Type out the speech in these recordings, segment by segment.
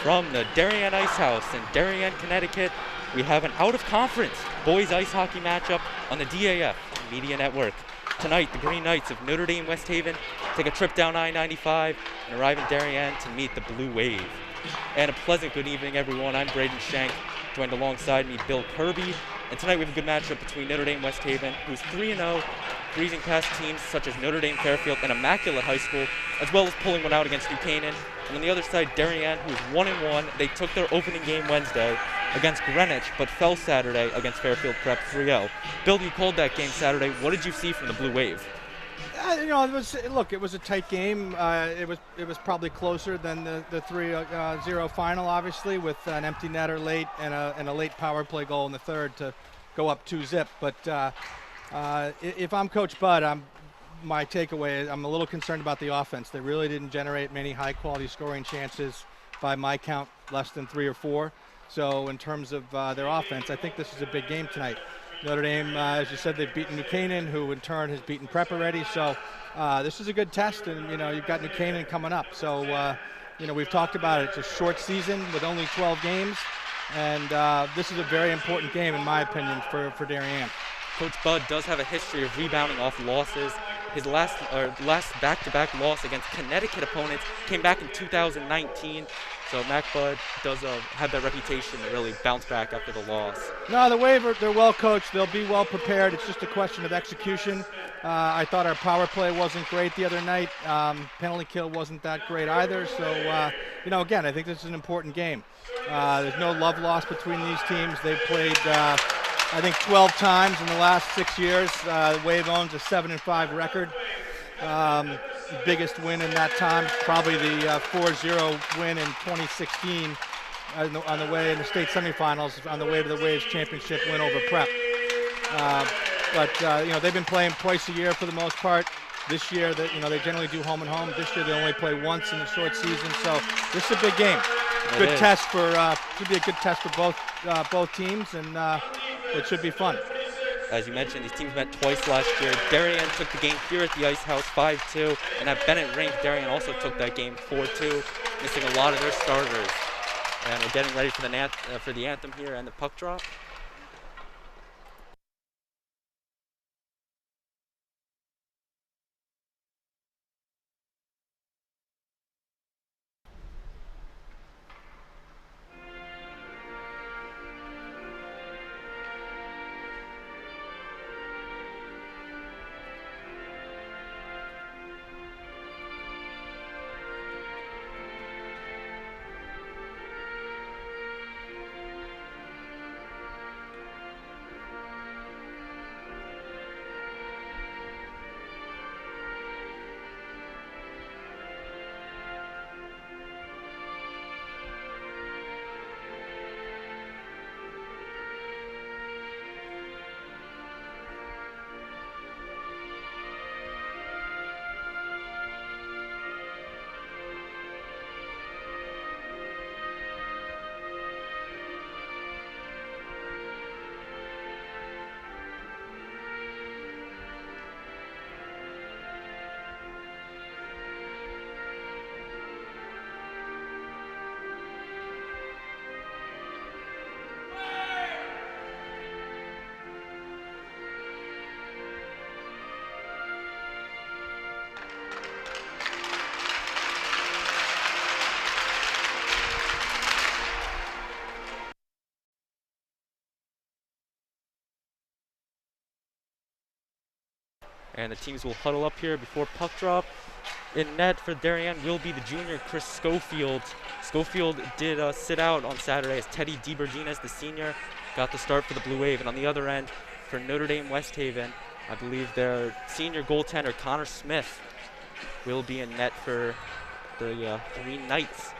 From the Darien Ice House in Darien, Connecticut, we have an out-of-conference boys ice hockey matchup on the DAF Media Network. Tonight, the Green Knights of Notre Dame-West Haven take a trip down I-95 and arrive in Darien to meet the Blue Wave. And a pleasant good evening, everyone. I'm Braden Schenk, joined alongside me Bill Kirby. And tonight we have a good matchup between Notre Dame-West Haven, who's 3-0, breezing past teams such as Notre Dame Fairfield and Immaculate High School, as well as pulling one out against New Canaan. And on the other side, Darien, who's 1-1. They took their opening game Wednesday against Greenwich, but fell Saturday against Fairfield Prep 3-0. Bill, you called that game Saturday. What did you see from the Blue Wave? It was a tight game. It was probably closer than the 3-0 final, obviously, with an empty netter late and a late power play goal in the third to go up 2-0. But if I'm Coach Bud, my takeaway is I'm a little concerned about the offense. They really didn't generate many high-quality scoring chances, by my count, less than 3 or 4. So in terms of their offense, I think this is a big game tonight. Notre Dame, as you said, they've beaten New Canaan, who in turn has beaten Prep already. So this is a good test, and you've got New Canaan coming up. So we've talked about it. It's a short season with only 12 games, and this is a very important game, in my opinion, for Darien. Coach Bud does have a history of rebounding off losses. His last back-to-back loss against Connecticut opponents came back in 2019. So Mac Bud does have that reputation to really bounce back after the loss. No, the Wave, they're well coached. They'll be well prepared. It's just a question of execution. I thought our power play wasn't great the other night. Penalty kill wasn't that great either. So, again, I think this is an important game. There's no love lost between these teams. They've played, 12 times in the last 6 years. The Wave owns a 7-5 record. Biggest win in that time, probably the 4-0 win in 2016 on the way in the state semifinals, on the way to the Waves championship win over Prep. They've been playing twice a year for the most part. This year, they generally do home and home. This year, they only play once in the short season. So this is a big game. Should be a good test for both teams, and it should be fun. As you mentioned, these teams met twice last year. Darien took the game here at the Ice House 5-2, and at Bennett Rink, Darien also took that game 4-2, missing a lot of their starters. And we're getting ready for the anthem here and the puck drop. And the teams will huddle up here before puck drop. In net for Darien will be the junior Chris Schofield. Schofield did sit out on Saturday as Teddy DeBerginas, the senior, got the start for the Blue Wave. And on the other end, for Notre Dame-West Haven, I believe their senior goaltender Connor Smith will be in net for the Green Knights.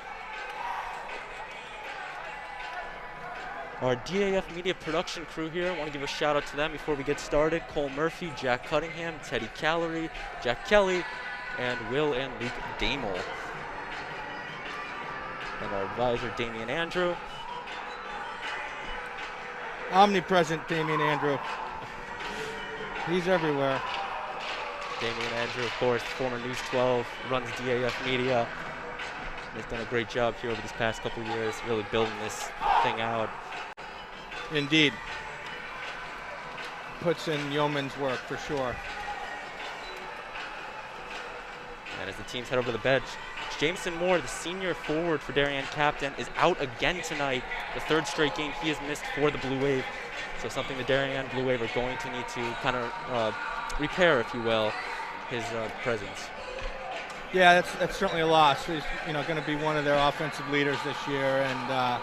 Our DAF Media production crew here, I want to give a shout out to them before we get started. Cole Murphy, Jack Cunningham, Teddy Callery, Jack Kelly, and Will and Luke Damel. And our advisor, Damian Andrew. Omnipresent Damian Andrew. He's everywhere. Damian Andrew, of course, former News 12, runs DAF Media. He's done a great job here over these past couple of years, really building this thing out. Indeed. Puts in yeoman's work for sure. And as the teams head over to the bench, Jameson Moore, the senior forward for Darien captain, is out again tonight. The third straight game he has missed for the Blue Wave. So something the Darien Blue Wave are going to need to kind of repair, if you will, his presence. Yeah, that's certainly a loss. He's going to be one of their offensive leaders this year, and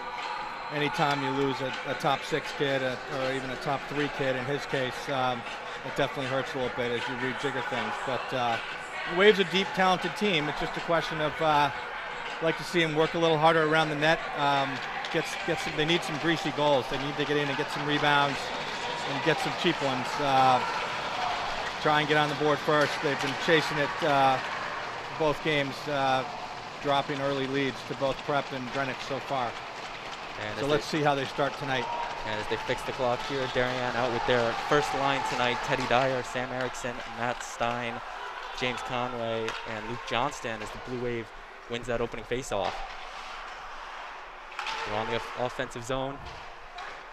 anytime you lose a top 6 kid or even a top 3 kid in his case, it definitely hurts a little bit as you rejigger things. But the Wave's a deep, talented team. It's just a question of like to see him work a little harder around the net. They need some greasy goals. They need to get in and get some rebounds and get some cheap ones. Try and get on the board first. They've been chasing it both games, dropping early leads to both Prep and Greenwich so far. And so let's see how they start tonight. And as they fix the clock here, Darien out with their first line tonight: Teddy Dyer, Sam Erickson, Matt Stein, James Conway, and Luke Johnston as the Blue Wave wins that opening faceoff. They're on the offensive zone.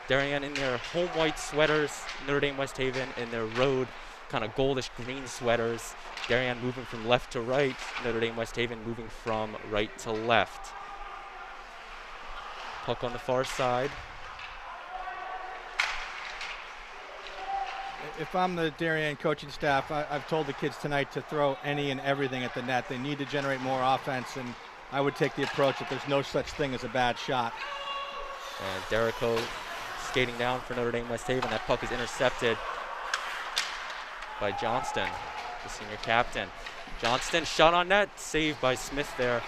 Darien in their home white sweaters, Notre Dame-West Haven in their road kind of goldish green sweaters. Darien moving from left to right, Notre Dame-West Haven moving from right to left. Puck on the far side. If I'm the Darien coaching staff, I've told the kids tonight to throw any and everything at the net. They need to generate more offense, and I would take the approach that there's no such thing as a bad shot. And Derrico skating down for Notre Dame-West Haven. That puck is intercepted by Johnston, the senior captain. Johnston shot on net, saved by Smith there.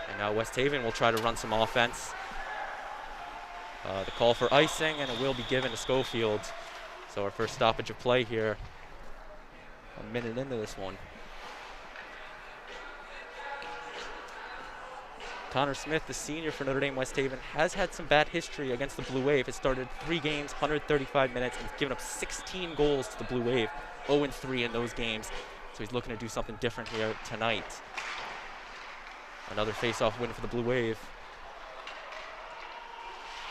And now West Haven will try to run some offense. The call for icing, and it will be given to Schofield. So our first stoppage of play here, a minute into this one. Connor Smith, the senior for Notre Dame-West Haven, has had some bad history against the Blue Wave. Has started 3 games, 135 minutes, and given up 16 goals to the Blue Wave. 0-3 in those games. So he's looking to do something different here tonight. Another face-off win for the Blue Wave.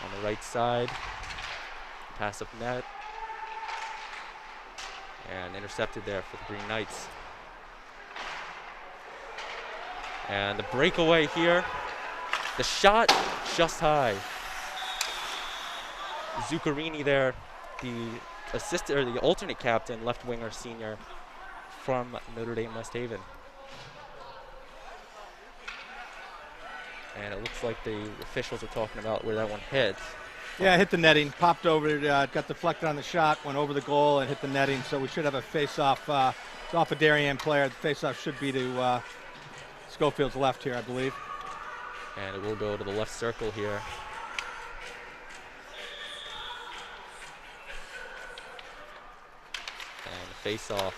On the right side, pass up net. And intercepted there for the Green Knights. And the breakaway here. The shot just high. Zuccarini there, the assistant or the alternate captain, left winger senior from Notre Dame-West Haven. And it looks like the officials are talking about where that one hit. Yeah, hit the netting, popped over, got deflected on the shot, went over the goal and hit the netting. So we should have a face-off. It's off a Darien player. The face-off should be to Schofield's left here, I believe. And it will go to the left circle here. And the face-off.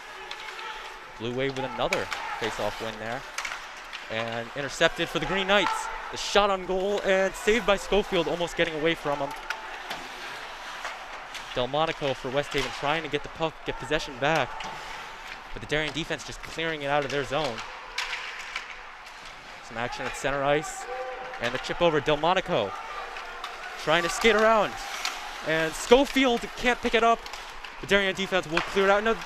Blue Wave with another face-off win there. And intercepted for the Green Knights. The shot on goal and saved by Schofield, almost getting away from him. Delmonico for West Haven trying to get the puck, get possession back. But the Darien defense just clearing it out of their zone. Some action at center ice. And the chip over, Delmonico trying to skate around. And Schofield can't pick it up. The Darien defense will clear it out.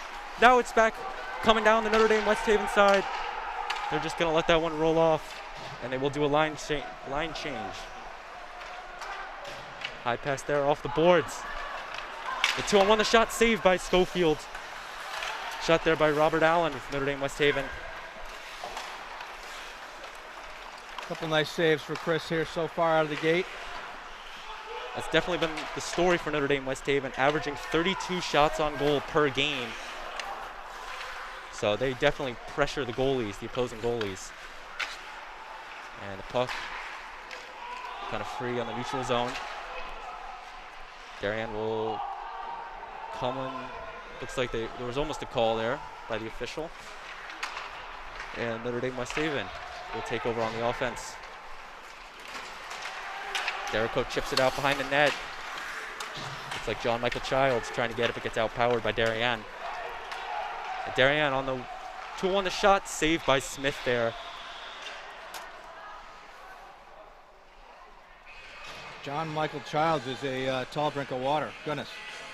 Now it's back coming down the Notre Dame-West Haven side. They're just going to let that one roll off. And they will do a line change. High pass there off the boards. The 2-on-1, the shot saved by Schofield. Shot there by Robert Allen with Notre Dame-West Haven. Couple nice saves for Chris here so far out of the gate. That's definitely been the story for Notre Dame-West Haven, averaging 32 shots on goal per game. So they definitely pressure the goalies, the opposing goalies. And the puck kind of free on the neutral zone. Darien will come in. Looks like there was almost a call there by the official. And Notre Dame-West Haven will take over on the offense. Derrico chips it out behind the net. Looks like John Michael Childs trying to get it, but gets outpowered by Darien. And Darien on the 2-1 the shot, saved by Smith there. John Michael Childs is a tall drink of water. Goodness.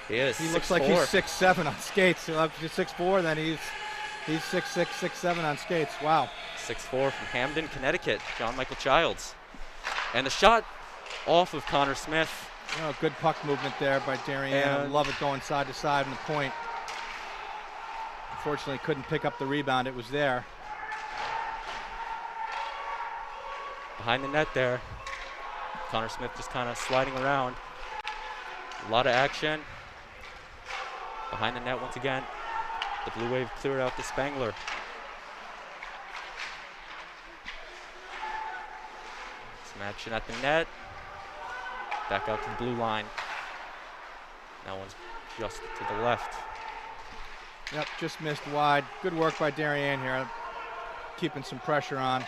He is. He looks like he's 6'7" on skates. So up to 6'4", then he's 6'6", 6'7" on skates. Wow. 6'4" from Hamden, Connecticut, John Michael Childs. And the shot off of Connor Smith. Oh, good puck movement there by Darien. I love it going side to side on the point. Unfortunately, couldn't pick up the rebound. It was there. Behind the net there. Connor Smith just kind of sliding around. A lot of action. Behind the net once again. The Blue Wave cleared out to Spangler. Some action at the net. Back out to the blue line. That one's just to the left. Yep, just missed wide. Good work by Darien here. Keeping some pressure on.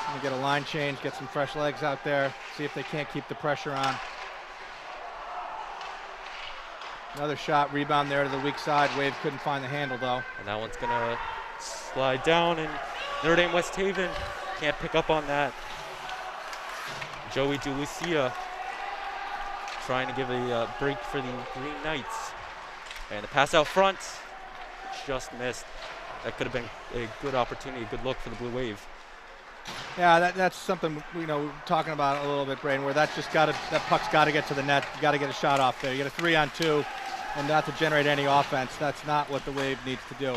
Gonna get a line change, get some fresh legs out there. See if they can't keep the pressure on. Another shot, rebound there to the weak side. Wave couldn't find the handle though. And that one's gonna slide down, and Notre Dame-West Haven can't pick up on that. Joey DeLucia trying to give a break for the Green Knights. And the pass out front, just missed. That could have been a good opportunity, a good look for the Blue Wave. Yeah, that's something we're talking about a little bit, Braden, where that puck's got to get to the net. You got to get a shot off there. You get a 3-on-2, and not to generate any offense. That's not what the Wave needs to do.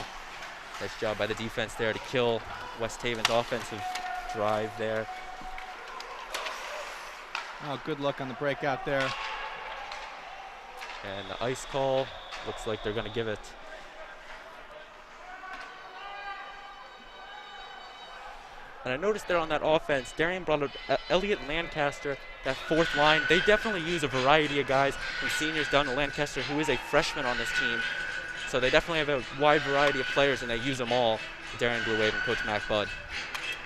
Nice job by the defense there to kill West Haven's offensive drive there. Oh, good look on the breakout there. And the ice call, looks like they're going to give it. And I noticed there on that offense, Darien brought up Elliot Lancaster, that fourth line. They definitely use a variety of guys, from seniors down to Lancaster, who is a freshman on this team. So they definitely have a wide variety of players, and they use them all, the Darien Blue Wave and Coach Mac Budd.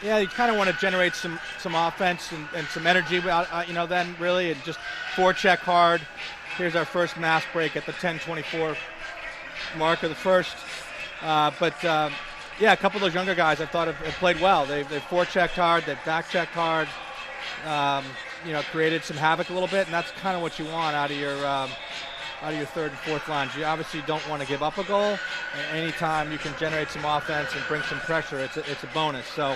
Yeah, you kind of want to generate some offense and some energy, then really, and just forecheck hard. Here's our first mass break at the 10:24 mark of the first. Yeah, a couple of those younger guys I thought have played well. They've forechecked hard, they've backchecked hard, created some havoc a little bit, and that's kind of what you want out of your third and fourth lines. You obviously don't want to give up a goal, and anytime you can generate some offense and bring some pressure, it's a bonus. So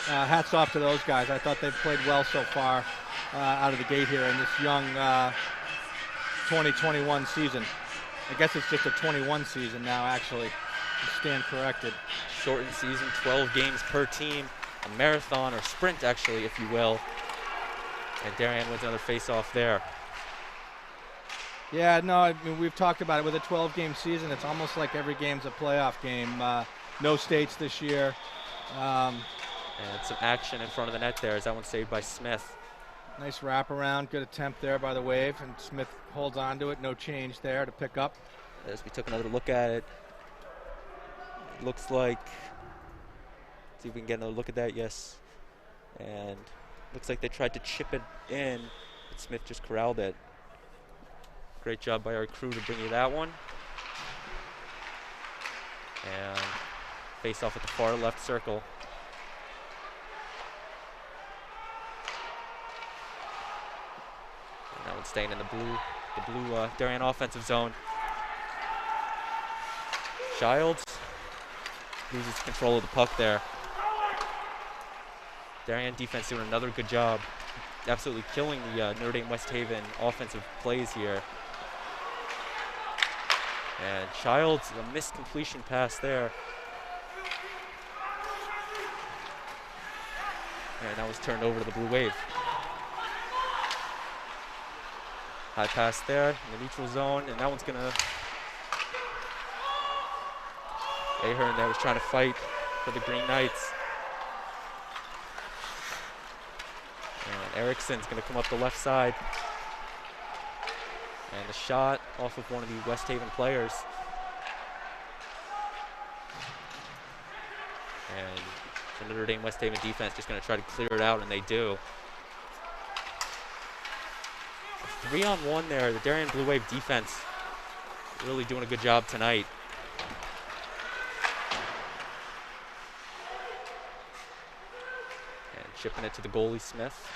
hats off to those guys. I thought they've played well so far out of the gate here in this young 2021 season. I guess it's just a 21 season now, actually. Stand corrected. Shortened season, 12 games per team, a marathon or sprint, actually, if you will. And Darien wins another face-off there. Yeah, no, I mean, we've talked about it. With a 12-game season, it's almost like every game's a playoff game. No states this year. And some action in front of the net there as that one's saved by Smith. Nice wraparound, good attempt there by the Wave, and Smith holds on to it. No change there to pick up. As we took another look at it, looks like, see if we can get another look at that, yes. And looks like they tried to chip it in, but Smith just corralled it. Great job by our crew to bring you that one. And face off at the far left circle. And that one's staying in the blue Darien offensive zone. Childs loses control of the puck there. Darien defense doing another good job. Absolutely killing the Notre Dame-West Haven offensive plays here. And Childs, a missed completion pass there. And that was turned over to the Blue Wave. High pass there in the neutral zone, and that one's gonna... Ahern there was trying to fight for the Green Knights. And Erickson's going to come up the left side. And the shot off of one of the West Haven players. And the Notre Dame West Haven defense just going to try to clear it out, and they do. 3-on-1 there. The Darien Blue Wave defense really doing a good job tonight. Chipping it to the goalie, Smith.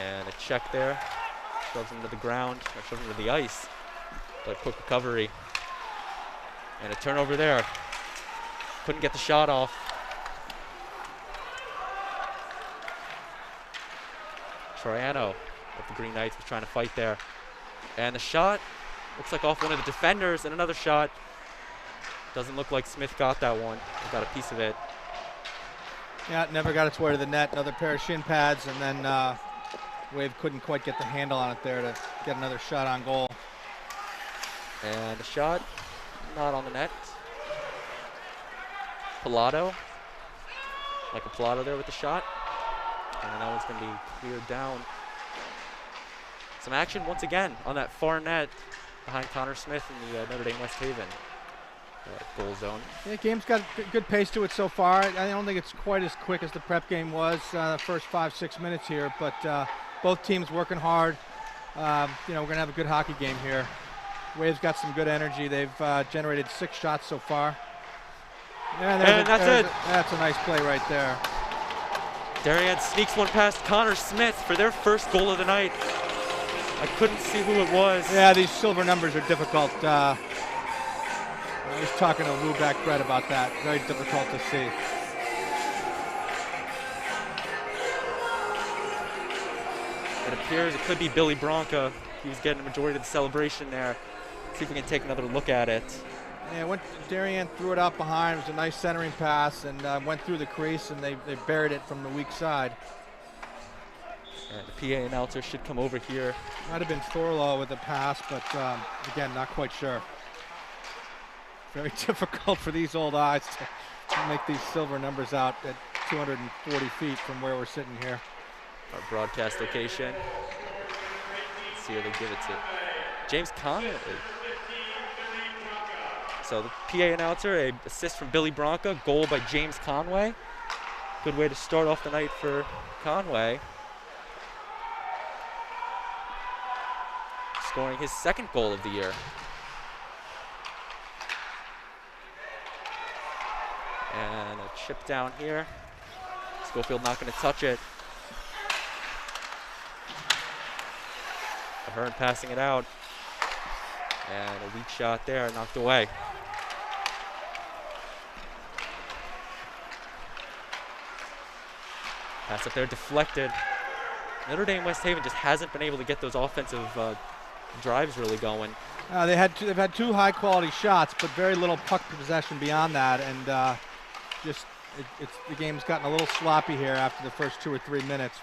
And a check there. Shoves him to the ground, or shoves him to the ice. But quick recovery. And a turnover there. Couldn't get the shot off. Troiano of the Green Knights was trying to fight there. And the shot looks like off one of the defenders, and another shot. Doesn't look like Smith got that one. He got a piece of it. Yeah, it never got its way to the net. Another pair of shin pads, and then Wave couldn't quite get the handle on it there to get another shot on goal. And a shot, not on the net. Pilato, like a Pilato there with the shot. And that one's going to be cleared down. Some action once again on that far net behind Connor Smith in the Notre Dame-West Haven goal zone. Yeah, game's got good pace to it so far. I don't think it's quite as quick as the prep game was the first 5-6 minutes here, but both teams working hard. We're going to have a good hockey game here. Wave's got some good energy. They've generated 6 shots so far. And that's it. That's a nice play right there. Darien sneaks one past Connor Smith for their first goal of the night. I couldn't see who it was. Yeah, these silver numbers are difficult. I was talking to Luback Brett about that. Very difficult to see. It appears it could be Billy Bronca. He was getting the majority of the celebration there. See if we can take another look at it. Yeah, Darien threw it out behind. It was a nice centering pass and went through the crease, and they buried it from the weak side. And the PA announcer should come over here. Might have been Thorlow with the pass, but again, not quite sure. Very difficult for these old eyes to make these silver numbers out at 240 feet from where we're sitting here. Our broadcast location. Let's see where they give it to. James Conway. So the PA announcer, a assist from Billy Bronca, goal by James Conway. Good way to start off the night for Conway. Scoring his second goal of the year. And a chip down here. Schofield not going to touch it. Ahern passing it out. And a weak shot there, knocked away. Pass up there, deflected. Notre Dame-West Haven just hasn't been able to get those offensive drives really going. They've had 2 high-quality shots, but very little puck possession beyond that, and the game's gotten a little sloppy here after the first 2 or 3 minutes.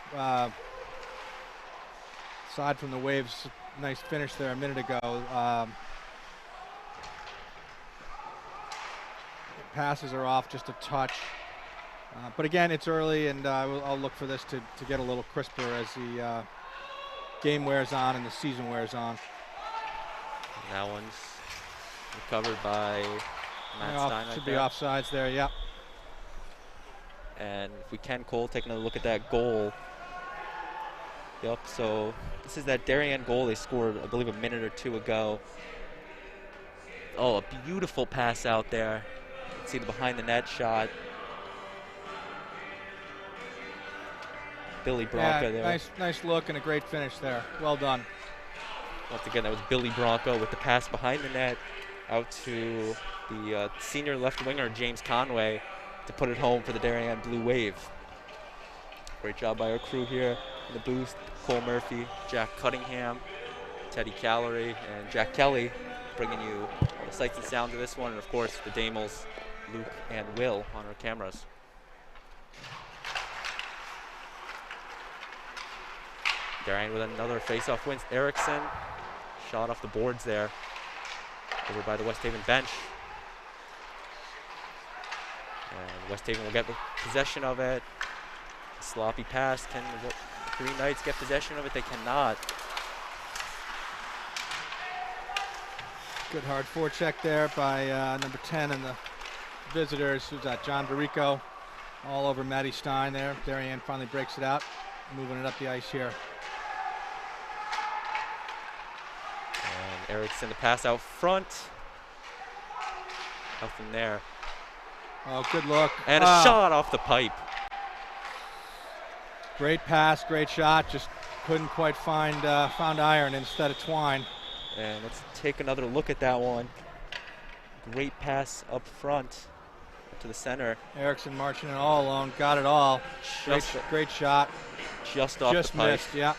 Aside from the Waves' nice finish there a minute ago, passes are off just a touch. But again, it's early, and I'll look for this to get a little crisper as the game wears on and the season wears on. And that one's recovered by Matt Stein. Should be offsides there, yeah. And if we can, Cole, take another look at that goal. Yep, so this is that Darien goal they scored, I believe, a minute or 2 ago. Oh, a beautiful pass out there. You can see the behind the net shot. Billy Bronca there. Nice look and a great finish there. Well done. Once again, that was Billy Bronca with the pass behind the net out to the senior left winger, James Conway, to put it home for the Darien Blue Wave. Great job by our crew here in the booth. Cole Murphy, Jack Cunningham, Teddy Callery, and Jack Kelly bringing you all the sights and sounds of this one, and of course the Damels, Luke and Will on our cameras. Darien with another face-off win. Erickson shot off the boards there over by the West Haven bench. And West Haven will get possession of it. A sloppy pass. Can the Green Knights get possession of it? They cannot. Good hard forecheck there by number 10 and the visitors. Who's that? John Dorico all over Matty Stein there. Darien finally breaks it out, moving it up the ice here. And Erickson, the pass out front. Nothing there. Oh, good look. And a shot off the pipe. Great pass, great shot. Just couldn't quite find iron instead of twine. And let's take another look at that one. Great pass up front to the center. Erickson marching it all alone, got it all. Great shot. Just off the pipe. Missed, yeah.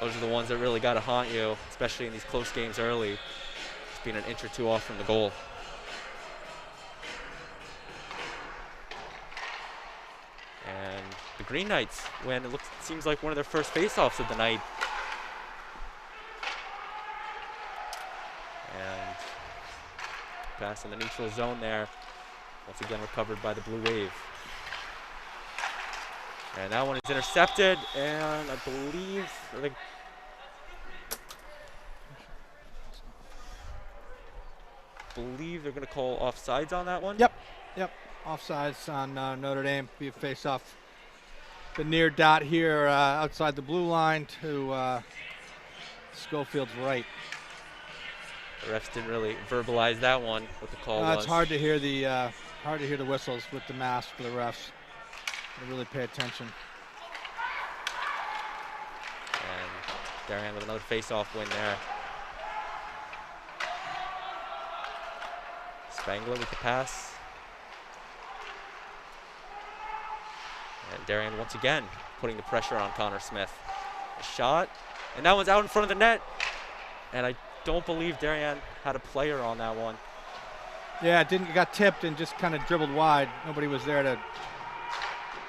Those are the ones that really got to haunt you, especially in these close games early. Just being an inch or two off from the goal. And the Green Knights, when it seems like one of their first face-offs of the night. And pass in the neutral zone there. Once again recovered by the Blue Wave. And that one is intercepted, and I believe they're going to call offsides on that one. Yep. Offsides on Notre Dame. Be a face-off. The near dot here outside the blue line to Schofield's right. The refs didn't really verbalize that one, what the call was. It's hard to hear the whistles with the mask for the refs. They really pay attention. And Darien with another face-off win there. Spangler with the pass. And Darien once again putting the pressure on Connor Smith. A shot, and that one's out in front of the net. And I don't believe Darien had a player on that one. Yeah, it got tipped and just kind of dribbled wide. Nobody was there to.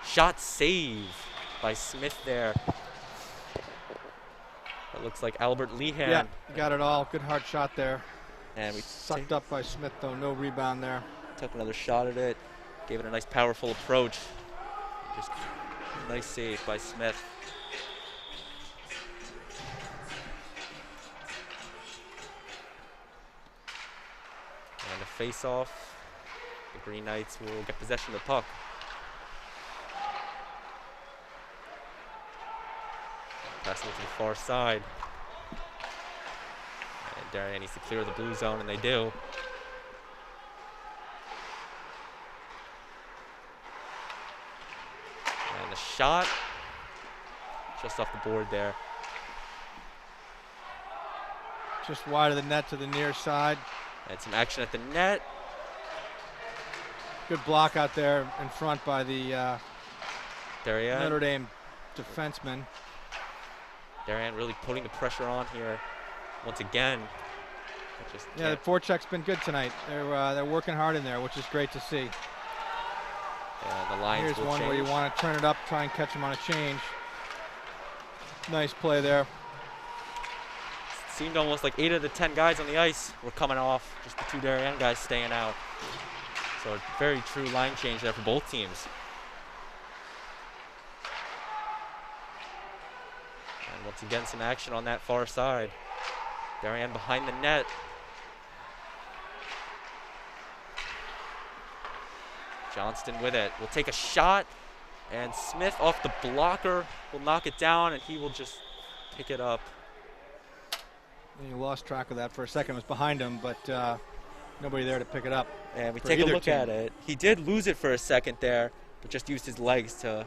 Shot save by Smith there. It looks like Albert Lehan. Yeah, got it all. Good hard shot there. And we sucked up by Smith though. No rebound there. Took another shot at it. Gave it a nice powerful approach. Just a nice save by Smith. And a face-off. The Green Knights will get possession of the puck. Passing it to the far side. And Darien needs to clear the blue zone, and they do. And the shot just off the board there. Just wide of the net to the near side. And some action at the net. Good block out there in front by the Darien. Notre Dame defenseman. Darien really putting the pressure on here once again. Yeah, the forecheck's been good tonight. They're working hard in there, which is great to see. And the Lions Here's one where you want to turn it up, try and catch them on a change. Nice play there. It seemed almost like 8 of the 10 guys on the ice were coming off. Just the 2 Darien guys staying out. So a very true line change there for both teams. And once again, some action on that far side. Darien behind the net. Johnston with it. Will take a shot. And Smith off the blocker will knock it down, and he will just pick it up. You lost track of that for a second. It was behind him, but nobody there to pick it up. And we take a look at it. He did lose it for a second there, but just used his legs to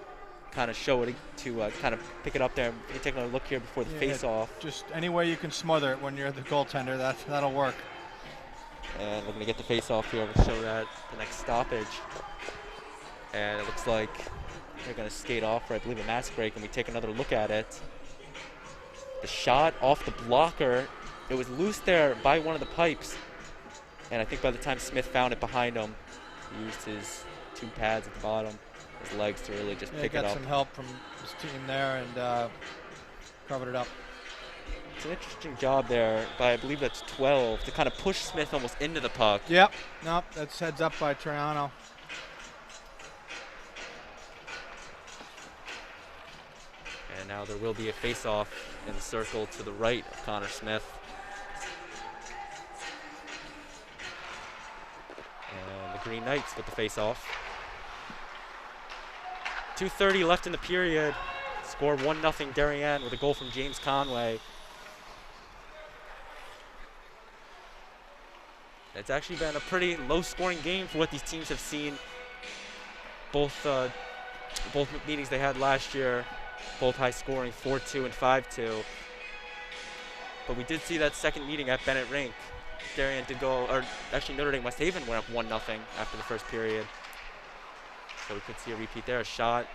kind of show it, to kind of pick it up there. Let me take another look here before the face-off. Just any way you can smother it when you're the goaltender, that'll work. And we're going to get the face-off here. We'll show that the next stoppage. And it looks like they're going to skate off for, I believe, a mask break, and we take another look at it. The shot off the blocker. It was loose there by one of the pipes. And I think by the time Smith found it behind him, he used his 2 pads at the bottom, his legs to really just pick it up. Got some help from his team there and covered it up. It's an interesting job there by, I believe that's 12, to kind of push Smith almost into the puck. Yep. Nope, that's heads up by Triano. And now there will be a face-off in the circle to the right of Connor Smith. And the Green Knights with the face-off. 2:30 left in the period. Score 1-0 Darien with a goal from James Conway. It's actually been a pretty low-scoring game for what these teams have seen. Both meetings they had last year, Both high scoring, 4-2 and 5-2. But we did see that second meeting at Bennett Rink. Darien did go, or actually Notre Dame-West Haven went up 1-0 after the first period. So we could see a repeat there, a shot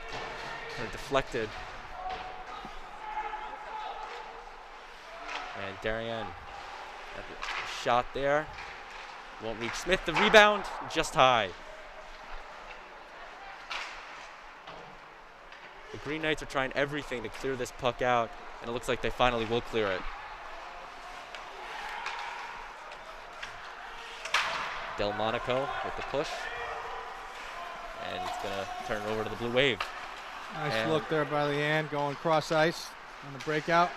kind of deflected. And Darien, a shot there. Won't reach Smith, the rebound, just high. The Green Knights are trying everything to clear this puck out, and it looks like they finally will clear it. Delmonico with the push. And he's going to turn it over to the Blue Wave. Nice look there by Leanne, going cross ice on the breakout.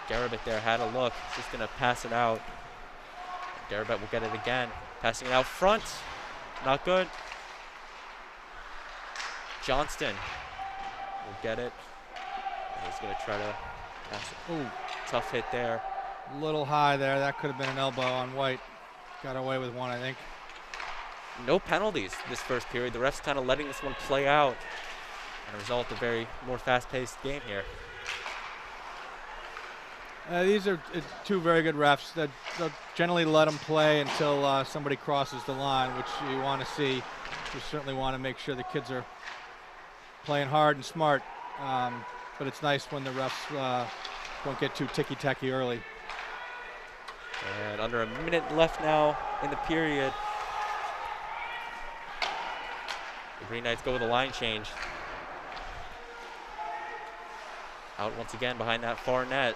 Garabet there had a look. He's just going to pass it out. Garabet will get it again. Passing it out front. Not good. Johnston will get it. And he's going to try to pass it. Ooh, tough hit there. A little high there. That could have been an elbow on White. Got away with one, I think. No penalties this first period. The refs kind of letting this one play out. And a result, a very more fast-paced game here. These are two very good refs that they'll generally let them play until somebody crosses the line, which you want to see. You certainly want to make sure the kids are playing hard and smart. But it's nice when the refs don't get too ticky-tacky early. And under a minute left now in the period. The Green Knights go with a line change. Out once again behind that far net.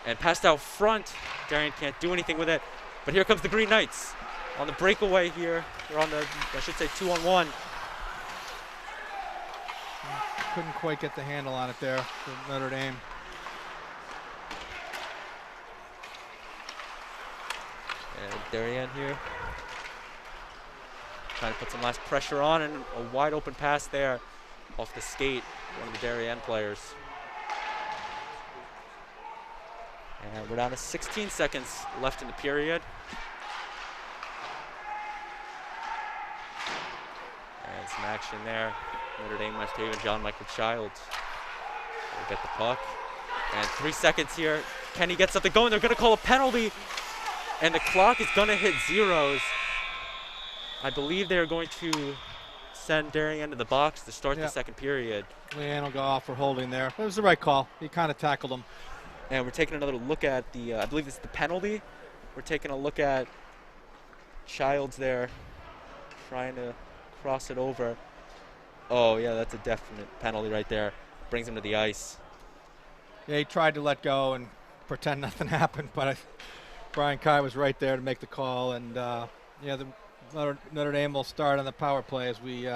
And passed out front. Darien can't do anything with it. But here comes the Green Knights on the breakaway here. They're on the, I should say, 2-on-1. Couldn't quite get the handle on it there for Notre Dame. And Darien here. Trying to put some last pressure on, and a wide open pass there off the skate, one of the Darien players. And we're down to 16 seconds left in the period. And some action there. Notre Dame-West Haven, John Michael Childs will get the puck. And 3 seconds here. Can he get something going? They're going to call a penalty. And the clock is going to hit zeros. I believe they're going to send Darien to the box to start the second period. Leanne will go off for holding there. It was the right call. He kind of tackled him. And we're taking another look at the, I believe this is the penalty. We're taking a look at Childs there, trying to cross it over. Oh, yeah, that's a definite penalty right there. Brings him to the ice. Yeah, he tried to let go and pretend nothing happened, but Brian Kai was right there to make the call. And, yeah, the Notre Dame will start on the power play as we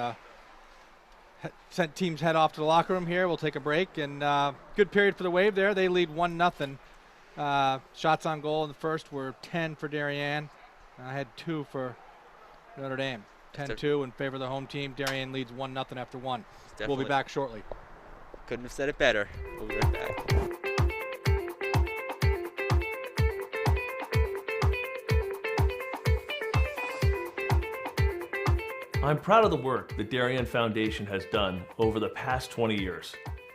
sent teams head off to the locker room here. We'll take a break, and good period for the Wave there. They lead 1-0. Shots on goal in the first were 10 for Darien. I had 2 for Notre Dame. 10-2 in favor of the home team. Darien leads 1-0 after 1. We'll be back shortly. Couldn't have said it better. We'll be right back. I'm proud of the work the Darien Foundation has done over the past 20 years.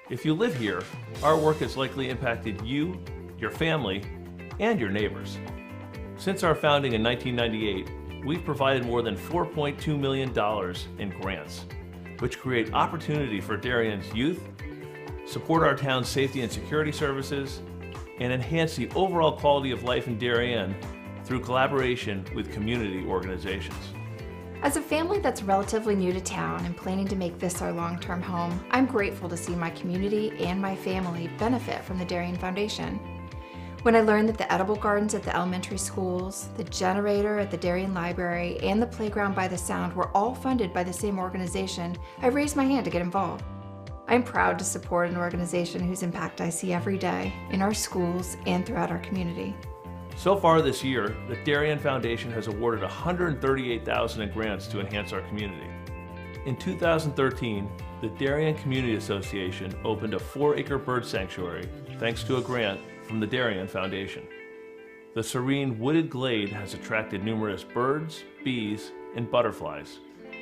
If you live here, our work has likely impacted you, your family, and your neighbors. Since our founding in 1998, we've provided more than $4.2 million in grants, which create opportunity for Darien's youth, support our town's safety and security services, and enhance the overall quality of life in Darien through collaboration with community organizations. As a family that's relatively new to town and planning to make this our long-term home, I'm grateful to see my community and my family benefit from the Darien Foundation. When I learned that the edible gardens at the elementary schools, the generator at the Darien Library, and the playground by the Sound were all funded by the same organization, I raised my hand to get involved. I'm proud to support an organization whose impact I see every day in our schools and throughout our community. So far this year, the Darien Foundation has awarded $138,000 in grants to enhance our community. In 2013, the Darien Community Association opened a 4-acre bird sanctuary thanks to a grant from the Darien Foundation. The serene wooded glade has attracted numerous birds, bees, and butterflies,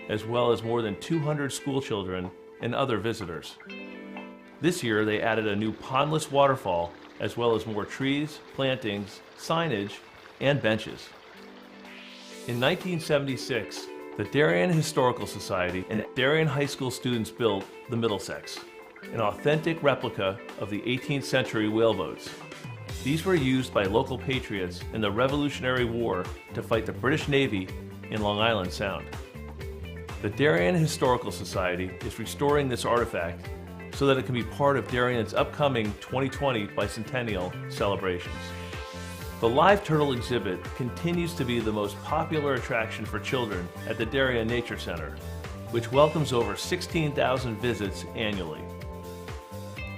as well as more than 200 school children and other visitors. This year they added a new pondless waterfall, as well as more trees, plantings, signage, and benches. In 1976, the Darien Historical Society and Darien High School students built the Middlesex, an authentic replica of the 18th century whaleboats. These were used by local patriots in the Revolutionary War to fight the British Navy in Long Island Sound. The Darien Historical Society is restoring this artifact so that it can be part of Darien's upcoming 2020 bicentennial celebrations. The live turtle exhibit continues to be the most popular attraction for children at the Darien Nature Center, which welcomes over 16,000 visits annually.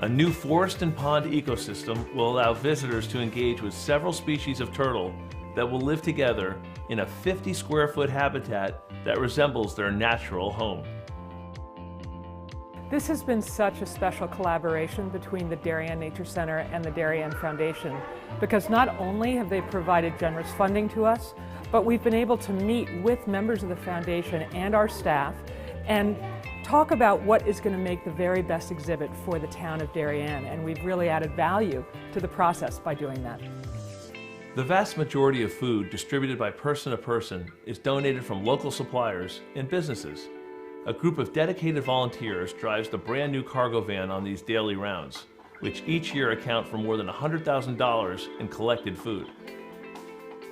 A new forest and pond ecosystem will allow visitors to engage with several species of turtle that will live together in a 50 square foot habitat that resembles their natural home. This has been such a special collaboration between the Darien Nature Center and the Darien Foundation, because not only have they provided generous funding to us, but we've been able to meet with members of the foundation and our staff and talk about what is going to make the very best exhibit for the town of Darien, and we've really added value to the process by doing that. The vast majority of food distributed by Person to Person is donated from local suppliers and businesses. A group of dedicated volunteers drives the brand new cargo van on these daily rounds, which each year account for more than $100,000 in collected food.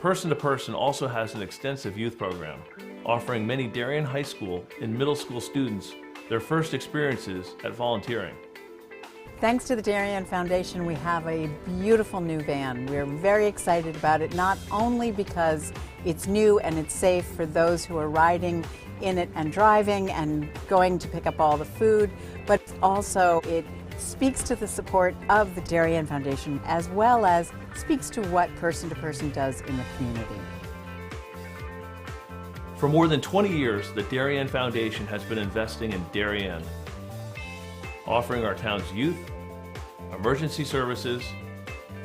Person to Person also has an extensive youth program, offering many Darien High School and middle school students their first experiences at volunteering. Thanks to the Darien Foundation, we have a beautiful new van. We're very excited about it, not only because it's new and it's safe for those who are riding in it and driving and going to pick up all the food, but also it speaks to the support of the Darien Foundation, as well as speaks to what Person to Person does in the community. For more than 20 years, the Darien Foundation has been investing in Darien, offering our town's youth, emergency services,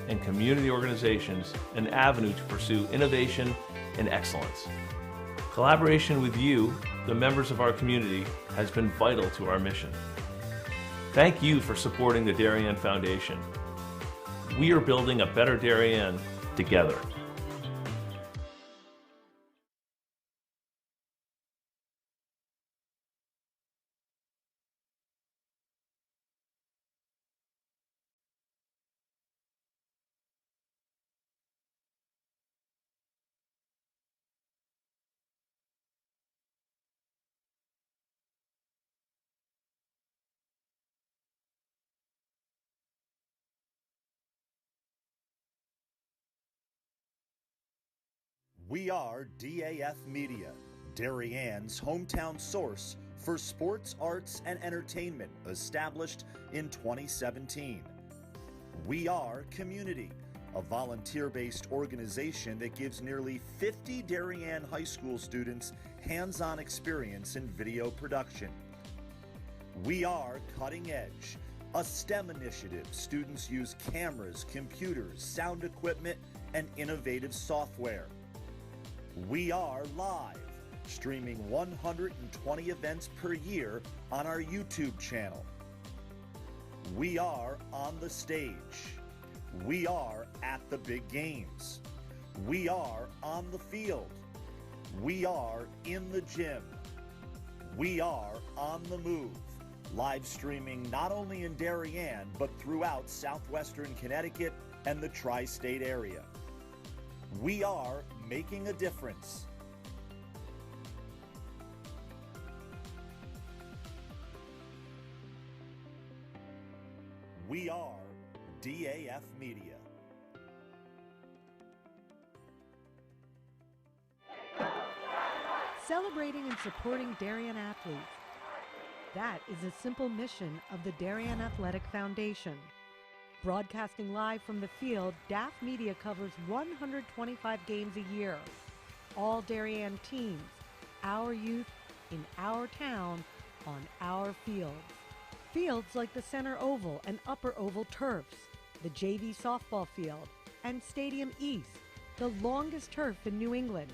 and community organizations an avenue to pursue innovation and excellence. Collaboration with you, the members of our community, has been vital to our mission. Thank you for supporting the Darien Foundation. We are building a better Darien together. We are DAF Media, Darien's hometown source for sports, arts, and entertainment, established in 2017. We Are Community, a volunteer-based organization that gives nearly 50 Darien High School students hands-on experience in video production. We Are Cutting Edge, a STEM initiative. Students use cameras, computers, sound equipment, and innovative software. We Are Live, streaming 120 events per year on our YouTube channel. We Are On the Stage. We Are At the Big Games. We Are On the Field. We Are In the Gym. We Are On the Move, live streaming not only in Darien, but throughout southwestern Connecticut and the tri-state area. We are making a difference. We are DAF Media. Celebrating and supporting Darien athletes. That is a simple mission of the Darien Athletic Foundation. Broadcasting live from the field, DAF Media covers 125 games a year. All Darien teams, our youth, in our town, on our fields. Fields like the Center Oval and Upper Oval turfs, the JV softball field, and Stadium East, the longest turf in New England.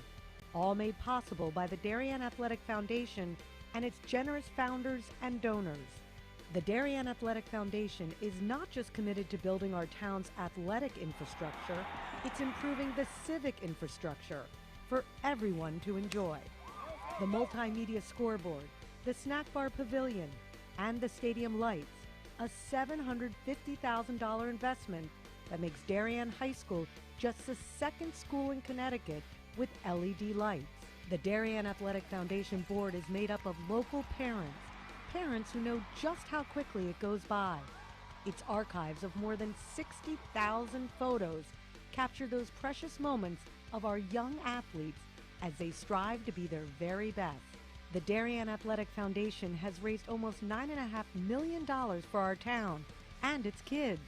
All made possible by the Darien Athletic Foundation and its generous founders and donors. The Darien Athletic Foundation is not just committed to building our town's athletic infrastructure, it's improving the civic infrastructure for everyone to enjoy. The multimedia scoreboard, the snack bar pavilion, and the stadium lights, a $750,000 investment that makes Darien High School just the second school in Connecticut with LED lights. The Darien Athletic Foundation board is made up of local parents who know just how quickly it goes by. Its archives of more than 60,000 photos capture those precious moments of our young athletes as they strive to be their very best. The Darien Athletic Foundation has raised almost $9.5 million for our town and its kids,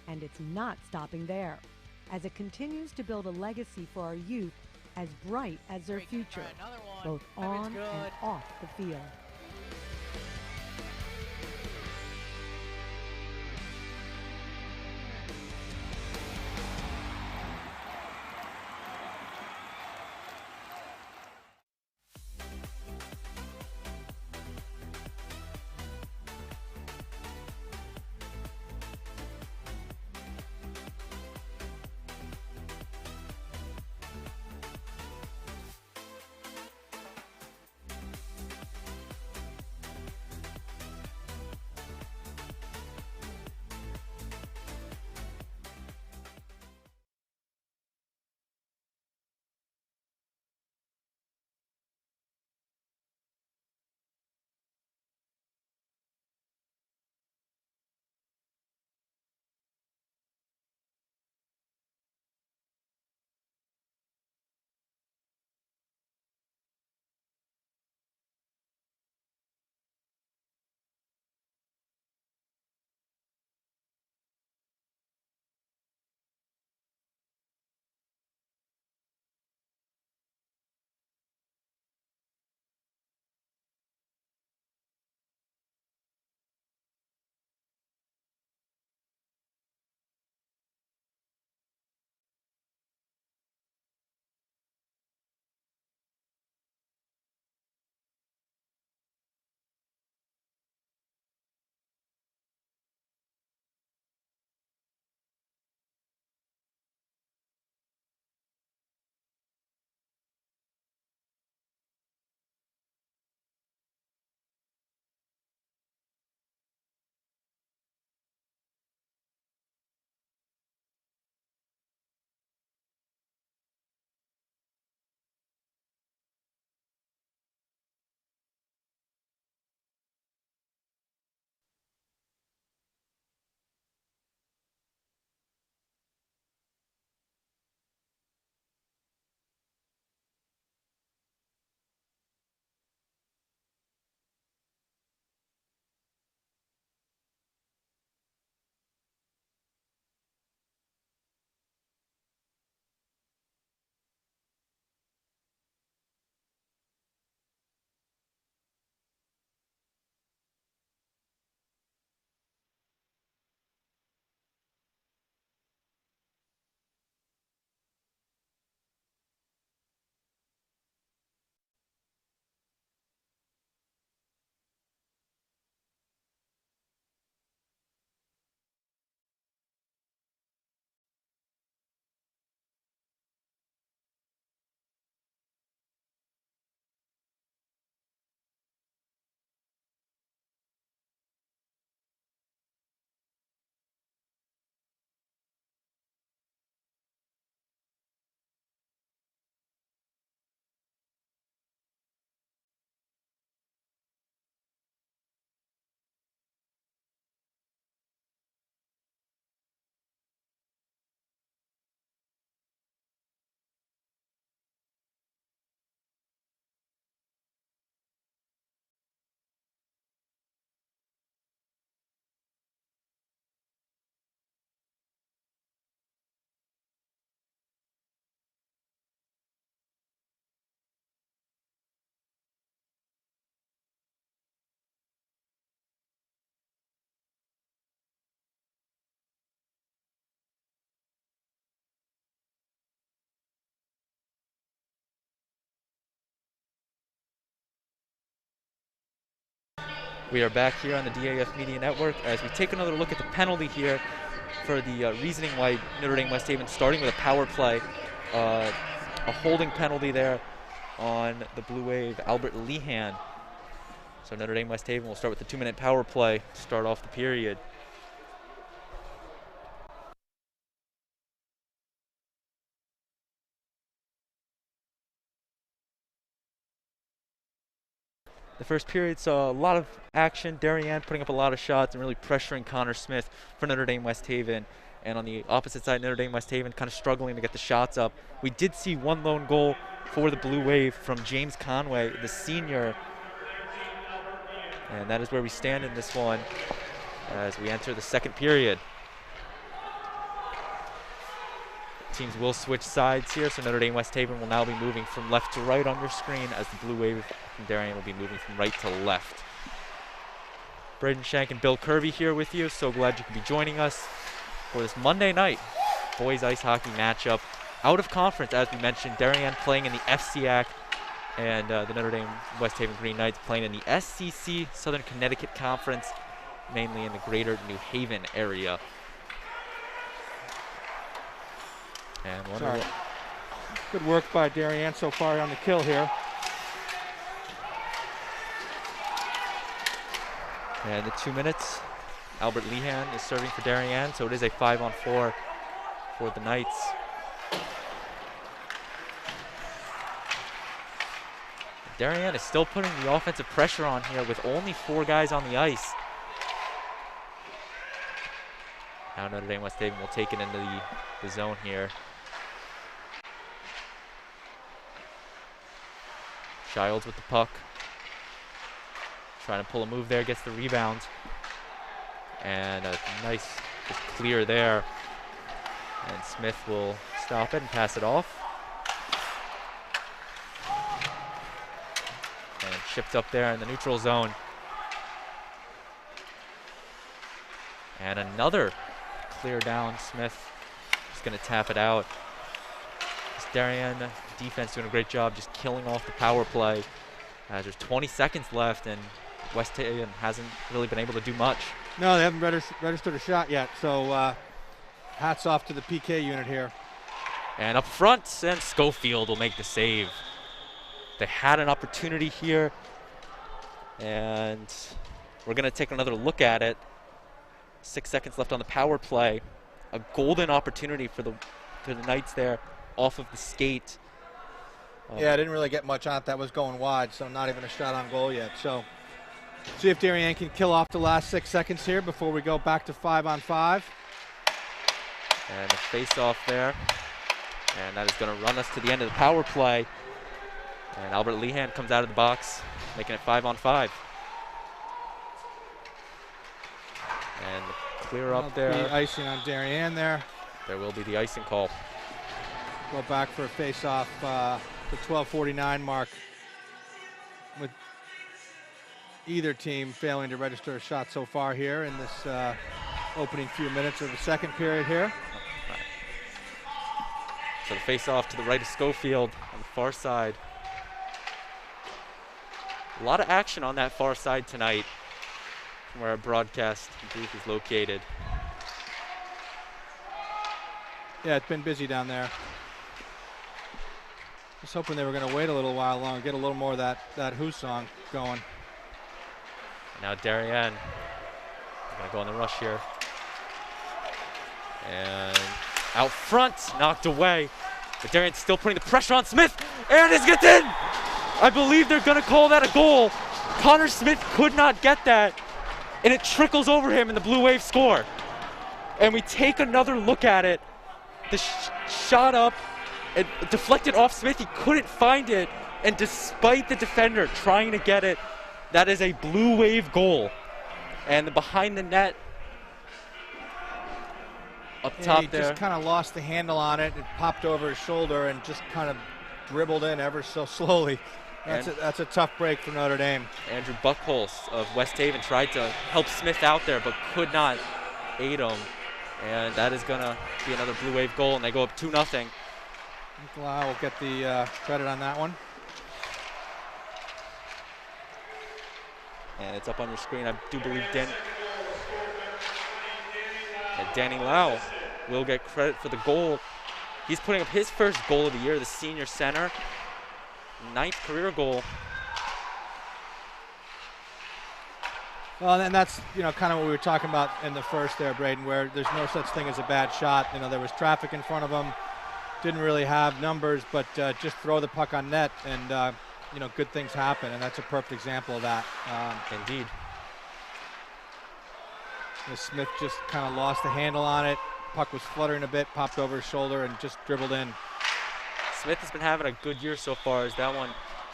and it's not stopping there, as it continues to build a legacy for our youth as bright as their future, both on and off the field. We are back here on the DAF Media Network as we take another look at the penalty here for the reasoning why Notre Dame-West Haven starting with a power play. A holding penalty there on the Blue Wave, Albert Lehan. So Notre Dame-West Haven will start with the 2-minute power play to start off the period. The first period saw a lot of action. Darien putting up a lot of shots and really pressuring Connor Smith for Notre Dame-West Haven. And on the opposite side, Notre Dame-West Haven kind of struggling to get the shots up. We did see one lone goal for the Blue Wave from James Conway, the senior. And that is where we stand in this one as we enter the second period. Teams will switch sides here, so Notre Dame-West Haven will now be moving from left to right on your screen as the Blue Wave from Darien will be moving from right to left. Braden Shank and Bill Kirby here with you. So glad you could be joining us for this Monday night boys ice hockey matchup. Out of conference, as we mentioned, Darien playing in the FCAC and the Notre Dame-West Haven Green Knights playing in the SCC, Southern Connecticut Conference, mainly in the greater New Haven area. And good work by Darien so far on the kill here. And the 2 minutes, Albert Lehan is serving for Darien, so it is a 5-on-4 for the Knights. Darien is still putting the offensive pressure on here with only 4 guys on the ice. Now Notre Dame-West Haven will take it into the zone here. Childs with the puck. Trying to pull a move there, gets the rebound. And a nice just clear there. And Smith will stop it and pass it off. And shipped up there in the neutral zone. And another clear down. Smith is going to tap it out. This Darien defense doing a great job just killing off the power play. There's 20 seconds left and West Haven hasn't really been able to do much. No, they haven't registered a shot yet, so hats off to the PK unit here. And up front, and Schofield will make the save. They had an opportunity here, and we're going to take another look at it. 6 seconds left on the power play. A golden opportunity for the Knights there off of the skate. Yeah, I didn't really get much on it. That was going wide, so not even a shot on goal yet. So see if Darien can kill off the last 6 seconds here before we go back to 5-on-5. And a face-off there. And that is going to run us to the end of the power play. And Albert Lehan comes out of the box, making it 5-on-5. And clear up there. The icing on Darien there. There will be the icing call. Go back for a face-off, the 12:49 mark, with either team failing to register a shot so far here in this opening few minutes of the second period here. So the face-off to the right of Schofield on the far side. A lot of action on that far side tonight from where our broadcast booth is located. Yeah, it's been busy down there. I was hoping they were going to wait a little while longer, get a little more of that Who song going. Now Darien going to go on the rush here. And out front, knocked away. But Darien's still putting the pressure on Smith, and it gets in! I believe they're going to call that a goal. Connor Smith could not get that, and it trickles over him, and the Blue Wave score. And we take another look at it. The shot up, it deflected off Smith. He couldn't find it, and despite the defender trying to get it, that is a Blue Wave goal. And behind the net, up top he there. Just kind of lost the handle on it. It popped over his shoulder and just kind of dribbled in ever so slowly. That's a tough break for Notre Dame. Andrew Buckholz of West Haven tried to help Smith out there, but could not aid him. And that is going to be another Blue Wave goal, and they go up 2-0. Nicolau will get the credit on that one. And it's up on your screen. I do believe Danny Lau will get credit for the goal. He's putting up his first goal of the year, the senior center. 9th career goal. Well, and that's, kind of what we were talking about in the first there, Braden, where there's no such thing as a bad shot. There was traffic in front of him. Didn't really have numbers, but just throw the puck on net and, good things happen. And that's a perfect example of that. Indeed. Smith just kind of lost the handle on it. Puck was fluttering a bit, popped over his shoulder, and just dribbled in. Smith has been having a good year so far, as that one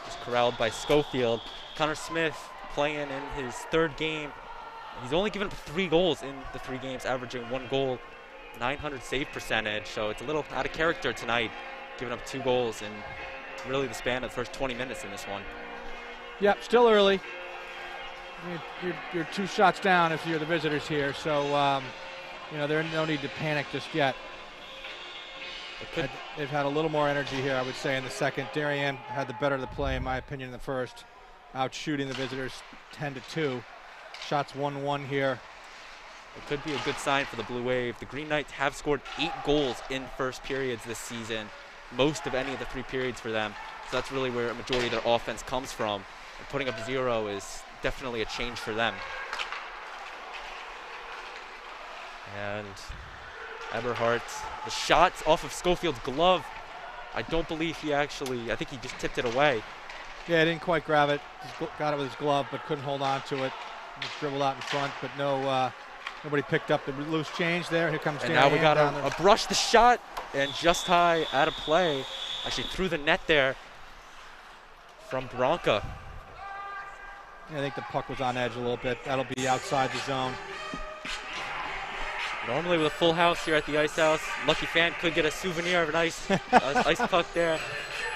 was corralled by Schofield. Connor Smith playing in his 3rd game. He's only given up 3 goals in the 3 games, averaging 1 goal, 900 save percentage. So it's a little out of character tonight, giving up 2 goals in really the span of the first 20 minutes in this one. Yep, still early. You're 2 shots down if you're the visitors here, so there's no need to panic just yet. They've had a little more energy here, I would say, in the second. Darien had the better of the play, in my opinion, in the first, out shooting the visitors 10-2. Shots 1-1 here. It could be a good sign for the Blue Wave. The Green Knights have scored 8 goals in first periods this season, most of any of the 3 periods for them. So that's really where a majority of their offense comes from. And putting up 0 is definitely a change for them. And Eberhardt, the shots off of Schofield's glove. I don't believe I think he just tipped it away. Yeah, he didn't quite grab it. Got it with his glove, but couldn't hold on to it. Just dribbled out in front, but nobody picked up the loose change there. Here comes Darien. And now we got a brush the shot, and just high, out of play. Actually through the net there from Bronca. Yeah, I think the puck was on edge a little bit. That'll be outside the zone. Normally with a full house here at the Ice House, lucky fan could get a souvenir of an ice puck there.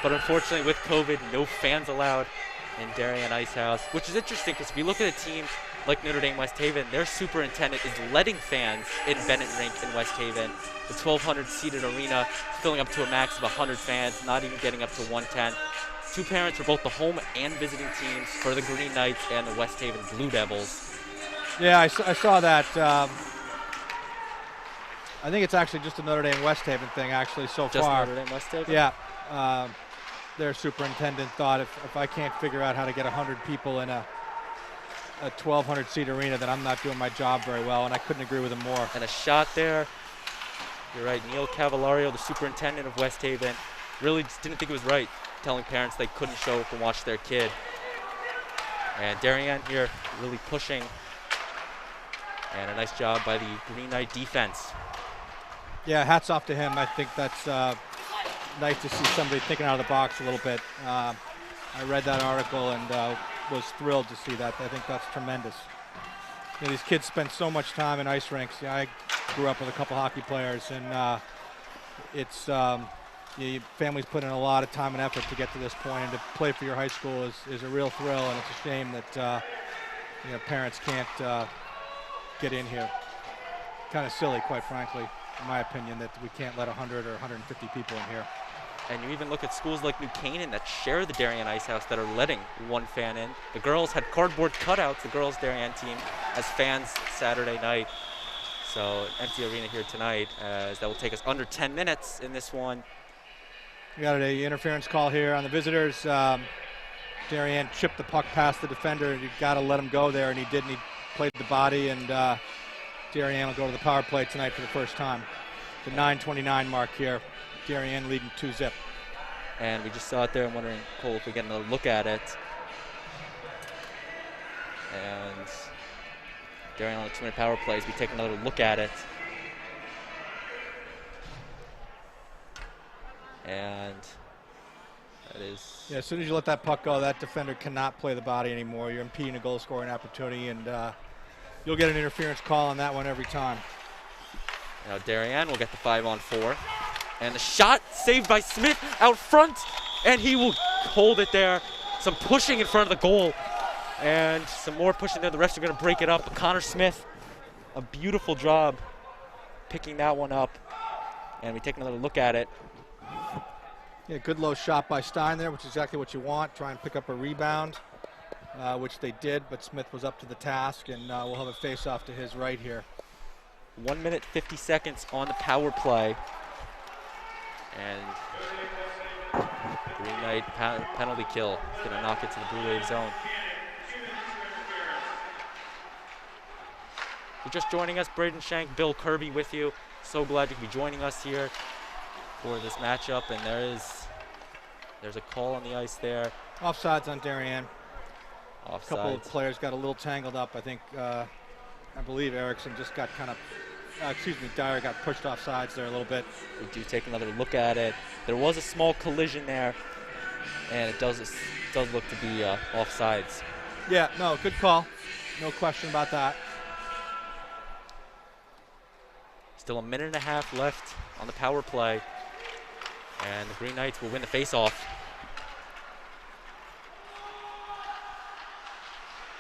But unfortunately with COVID, no fans allowed in Darien Ice House, which is interesting because if you look at a team like Notre Dame-West Haven, their superintendent is letting fans in Bennett Rink in West Haven. The 1,200 seated arena filling up to a max of 100 fans, not even getting up to 110. 2 parents for both the home and visiting teams for the Green Knights and the West Haven Blue Devils. Yeah, I saw that. I think it's actually just a Notre Dame-West Haven thing, actually, so just far. Notre Dame-West Haven? Yeah. Their superintendent thought if I can't figure out how to get 100 people in a 1,200-seat arena, then I'm not doing my job very well, and I couldn't agree with him more. And a shot there. You're right, Neil Cavalario, the superintendent of West Haven, really just didn't think it was right telling parents they couldn't show up and watch their kid. And Darien here really pushing. And a nice job by the Green Knight defense. Yeah, hats off to him. I think that's nice to see somebody thinking out of the box a little bit. I read that article and was thrilled to see that. I think that's tremendous. These kids spend so much time in ice rinks. I grew up with a couple hockey players, and it's your families put in a lot of time and effort to get to this point, and to play for your high school is a real thrill, and it's a shame that parents can't get in here. Kind of silly, quite frankly, in my opinion, that we can't let 100 or 150 people in here. And you even look at schools like New Canaan that share the Darien Ice House that are letting 1 fan in. The girls had cardboard cutouts, the girls' Darien team, as fans Saturday night. So empty arena here tonight, as that will take us under 10 minutes in this one. We got an interference call here on the visitors. Darien chipped the puck past the defender. You got to let him go there, and he didn't. He played the body, and Darien will go to the power play tonight for the first time. The 9:29 mark here. Darien leading 2-0. And we just saw it there. I'm wondering, Cole, if we get another look at it. And Darien on the 2-minute power plays. We take another look at it. And that is... Yeah, as soon as you let that puck go, that defender cannot play the body anymore. You're impeding a goal-scoring opportunity, and you'll get an interference call on that one every time. Now Darien will get the 5-on-4. And the shot saved by Smith out front, and he will hold it there. Some pushing in front of the goal, and some more pushing there. The refs are going to break it up. But Connor Smith, a beautiful job picking that one up. And we take another look at it. Yeah, good low shot by Stein there, which is exactly what you want. Try and pick up a rebound. which they did, but Smith was up to the task, and we'll have a face-off to his right here. 1 minute 50 seconds on the power play. And Green Knight penalty kill. It's going to knock it to the Blue Wave zone. If you're just joining us, Braden Shank, Bill Kirby with you. So glad you can be joining us here for this matchup. And there's a call on the ice there. Offsides on Darien. Offsides. A couple of players got a little tangled up. I think, I believe Erickson just got kind of, Dyer got pushed off sides there a little bit. We do take another look at it. There was a small collision there, and it does look to be offsides. Yeah, no, good call. No question about that. Still a minute and a half left on the power play, and the Green Knights will win the face-off.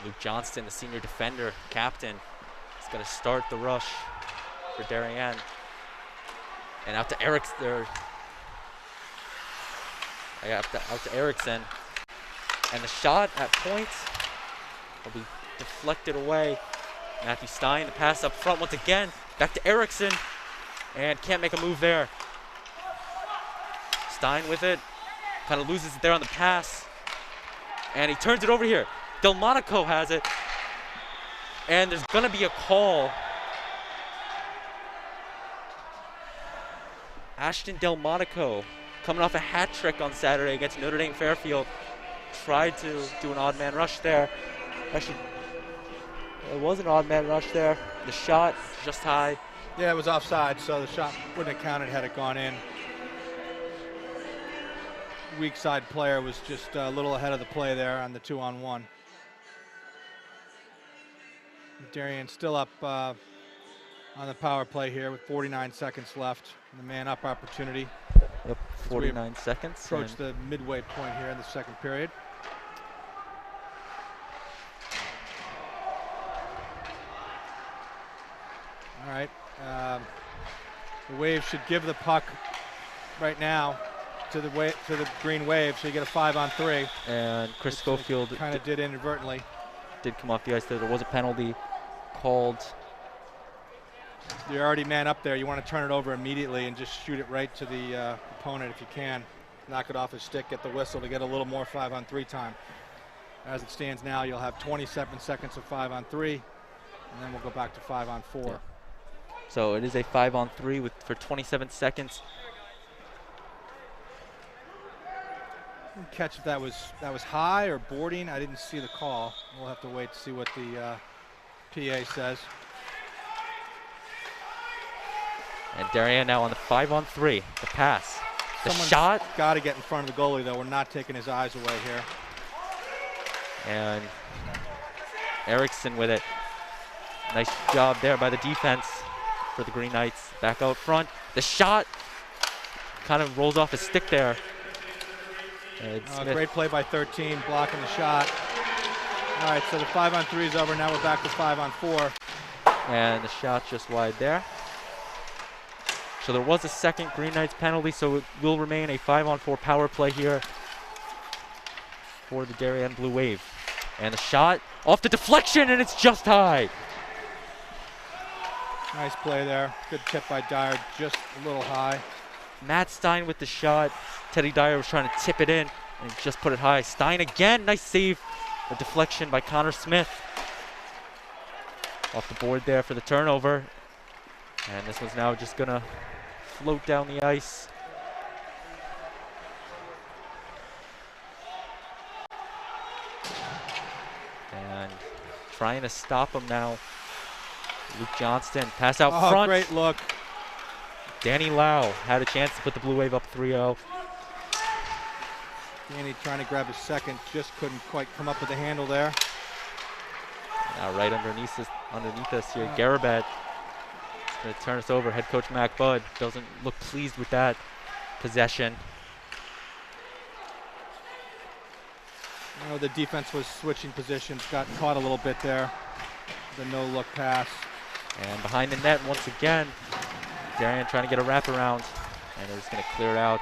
Luke Johnston, the senior defender, captain, is going to start the rush for Darien. And out to Erickson. Out to Erickson. And the shot at point will be deflected away. Matthew Stein, the pass up front once again. Back to Erickson. And can't make a move there. Stein with it. Kind of loses it there on the pass. And he turns it over here. Delmonico has it. And there's going to be a call. Ashton Delmonico, coming off a hat trick on Saturday against Notre Dame Fairfield, tried to do an odd man rush there. Actually, it was an odd man rush there. The shot just high. Yeah, it was offside, so the shot wouldn't have counted had it gone in. Weak side player was just a little ahead of the play there on the 2-on-1. Darien still up on the power play here with 49 seconds left. The man-up opportunity. Yep, 49 seconds. Approach the midway point here in the second period. All right. The Wave should give the puck right now to the Green Wave, so you get a 5-on-3. And Chris Schofield kind of did inadvertently. Did come off the ice there. There was a penalty called. You're already man up there. You want to turn it over immediately and just shoot it right to the opponent if you can. Knock it off his stick, get the whistle to get a little more 5-on-3 time. As it stands now, you'll have 27 seconds of 5-on-3, and then we'll go back to 5-on-4. Yeah. So it is a 5-on-3 for 27 seconds. Didn't catch if that was high or boarding. I didn't see the call. We'll have to wait to see what the PA says. And Darien now on the 5-on-3. The pass. The shot. Got to get in front of the goalie, though. We're not taking his eyes away here. And Erickson with it. Nice job there by the defense for the Green Knights. Back out front. The shot kind of rolls off his stick there. Great play by 13, blocking the shot. All right, so the 5-on-3 is over. Now we're back to 5-on-4. And the shot just wide there. So there was a second Green Knights penalty, so it will remain a 5-on-4 power play here for the Darien Blue Wave. And the shot off the deflection, and it's just high. Nice play there. Good tip by Dyer, just a little high. Matt Stein with the shot. Teddy Dyer was trying to tip it in, and he just put it high. Stein again, nice save. A deflection by Connor Smith. Off the board there for the turnover. And this one's now just gonna float down the ice. And trying to stop him now. Luke Johnston, pass out front. Great look. Danny Lau had a chance to put the Blue Wave up 3-0. Danny trying to grab his second, just couldn't quite come up with the handle there. Now right underneath us here, Garabet going to turn us over. Head coach Mac Budd doesn't look pleased with that possession. The defense was switching positions, got caught a little bit there. The no-look pass. And behind the net once again, Darien trying to get a wraparound, and they're just going to clear it out.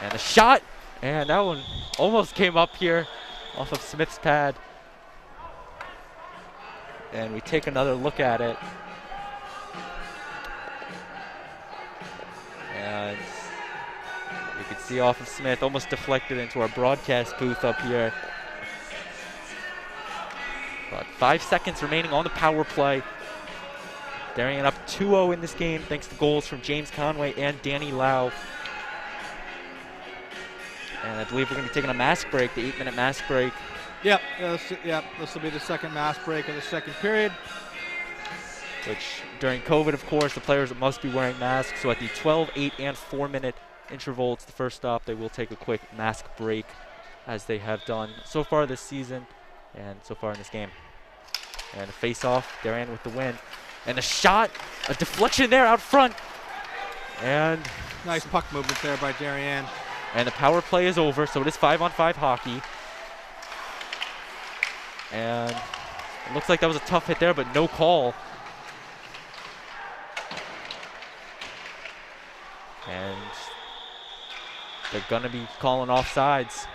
And the shot, and that one almost came up here. off of Smith's pad. And we take another look at it. And you can see off of Smith, almost deflected into our broadcast booth up here. But 5 seconds remaining on the power play. Darien up 2-0 in this game thanks to goals from James Conway and Danny Lau. And I believe we're going to be taking a mask break, the 8-minute mask break. Yep, this will be the second mask break of the second period. Which during COVID, of course, the players must be wearing masks. So at the 12, 8, and 4-minute interval, it's the first stop. They will take a quick mask break, as they have done so far this season and so far in this game. And a face-off, Darien with the win. And a shot, a deflection there out front. And nice puck movement there by Darien. And the power play is over, so it is 5-on-5 hockey. And it looks like that was a tough hit there, but no call. And they're going to be calling offsides.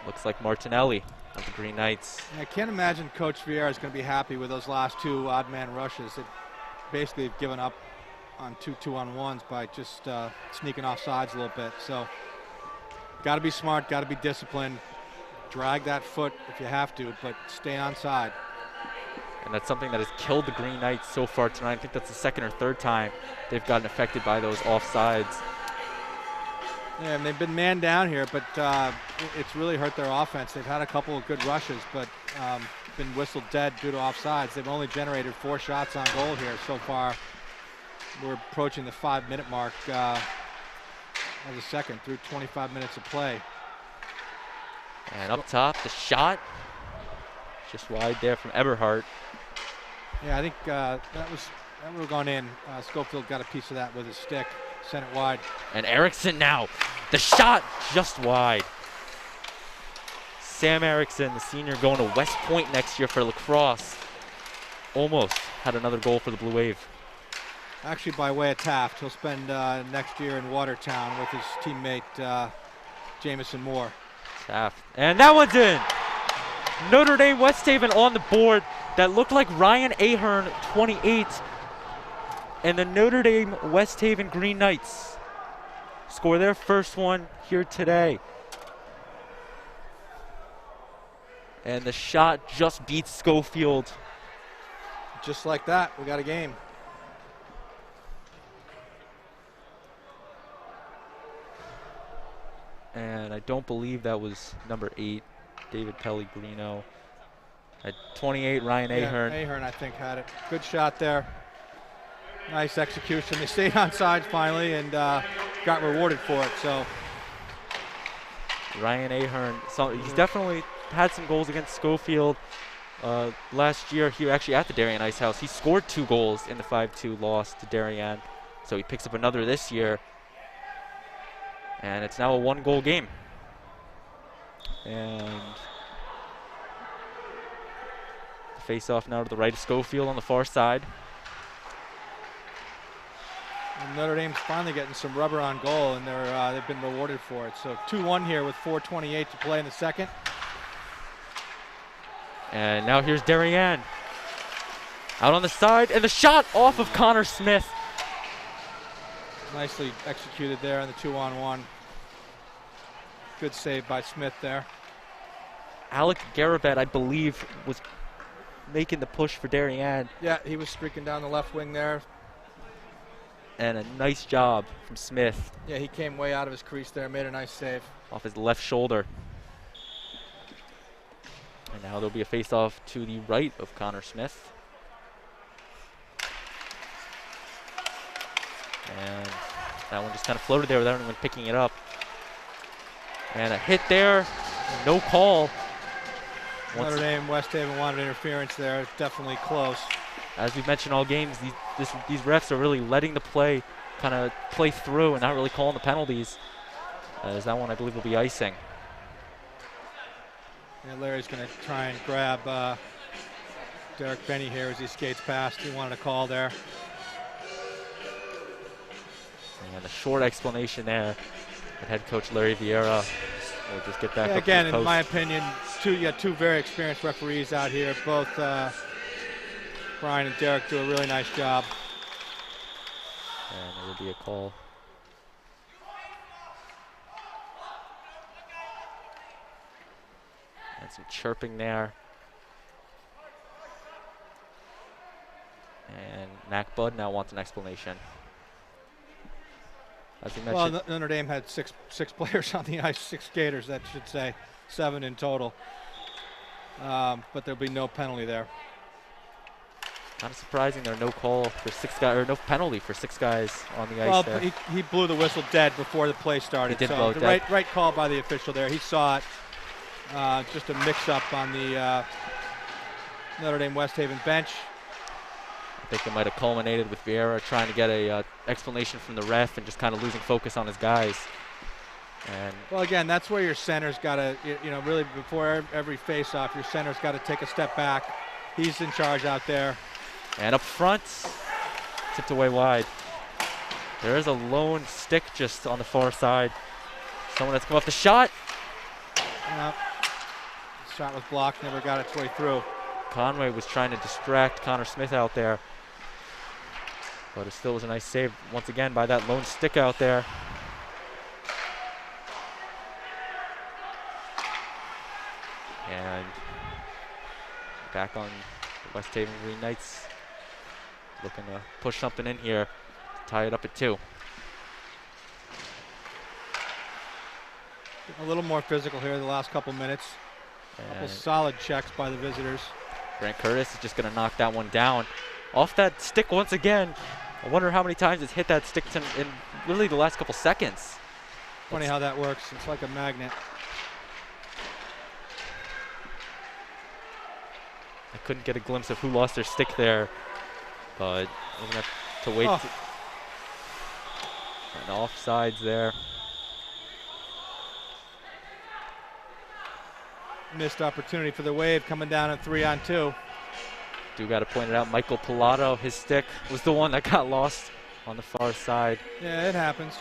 Looks like Martinelli of the Green Knights. I can't imagine Coach Vieira is going to be happy with those last two odd man rushes. It basically have given up on 2 2-on-1s by just sneaking off sides a little bit. So got to be smart, got to be disciplined. Drag that foot if you have to, but stay on side. And that's something that has killed the Green Knights so far tonight. I think that's the second or third time they've gotten affected by those offsides. Yeah, and they've been man down here, but it's really hurt their offense. They've had a couple of good rushes, but been whistled dead due to offsides. They've only generated 4 shots on goal here so far. We're approaching the 5-minute mark of the second through 25 minutes of play. And up top, the shot, just wide there from Eberhardt. Yeah, I think that would have gone in. Schofield got a piece of that with his stick, sent it wide. And Erickson now, the shot just wide. Sam Erickson, the senior, going to West Point next year for lacrosse. Almost had another goal for the Blue Wave. Actually, by way of Taft, he'll spend next year in Watertown with his teammate Jamison Moore. Taft, and that one's in. Notre Dame-West Haven on the board. That looked like Ryan Ahern, 28. And the Notre Dame-West Haven Green Knights score their first one here today. And the shot just beats Schofield. Just like that, we got a game. And I don't believe that was number 8, David Pellegrino. At 28, Ryan Ahern. Ahern, I think, had it. Good shot there. Nice execution. They stayed on side finally and got rewarded for it. So Ryan Ahern, he's definitely had some goals against Schofield. Last year, he actually at the Darien Ice House, he scored 2 goals in the 5-2 loss to Darien. So he picks up another this year. And it's now a 1-goal game. And the face-off now to the right of Schofield on the far side. And Notre Dame's finally getting some rubber on goal, and they've been rewarded for it. So 2-1 here with 4:28 to play in the second. And now here's Darien. Out on the side, and the shot off of Connor Smith. Nicely executed there on the 2-on-1. Good save by Smith there. Alec Garabet, I believe, was making the push for Darien. Yeah, he was streaking down the left wing there. And a nice job from Smith. Yeah, he came way out of his crease there, made a nice save. Off his left shoulder. And now there'll be a face-off to the right of Connor Smith. And that one just kind of floated there without anyone picking it up. And a hit there, no call. Notre Dame-West Haven wanted interference there, definitely close. As we've mentioned all games, these refs are really letting the play kind of play through and not really calling the penalties. As that one, I believe, will be icing. Yeah, Larry's going to try and grab Derek Benny here as he skates past. He wanted a call there. And a short explanation there with head coach Larry Vieira. We'll just get back Yeah, up again, to the in post. my opinion, two very experienced referees out here. Both Brian and Derek do a really nice job. And there will be a call. And some chirping there. And Mac Bud now wants an explanation. As he mentioned, Well, Notre Dame had six players on the ice, 6 skaters, that should say, 7 in total. But there'll be no penalty there. kind of surprising there are no call for 6 guys, or no penalty for 6 guys on the ice Well, there. he blew the whistle dead before the play started. He did so blow it the dead. right call by the official there. He saw it. Just a mix-up on the Notre Dame-West Haven bench. I think it might have culminated with Vieira trying to get a explanation from the ref and just kind of losing focus on his guys. And Well, again, that's where your center's got to, really before every face-off, your center's got to take a step back. He's in charge out there. And up front, tipped away wide. There is a lone stick just on the far side. Someone that's come off the shot. Shot was blocked, never got its way through. Conway was trying to distract Connor Smith out there. But it still was a nice save once again by that lone stick out there. And back on the West Haven Green Knights. Looking to push something in here, tie it up at 2. A little more physical here the last couple minutes. Couple And solid checks by the visitors. Grant Curtis is just going to knock that one down. Off that stick once again. I wonder how many times it's hit that stick in really the last couple seconds. Funny how that works. It's like a magnet. I couldn't get a glimpse of who lost their stick there, but we're going to have to wait. And offsides there. Missed opportunity for the Wave coming down at 3-on-2. Do got to point it out, Michael Pilato, his stick was the one that got lost on the far side. Yeah, it happens.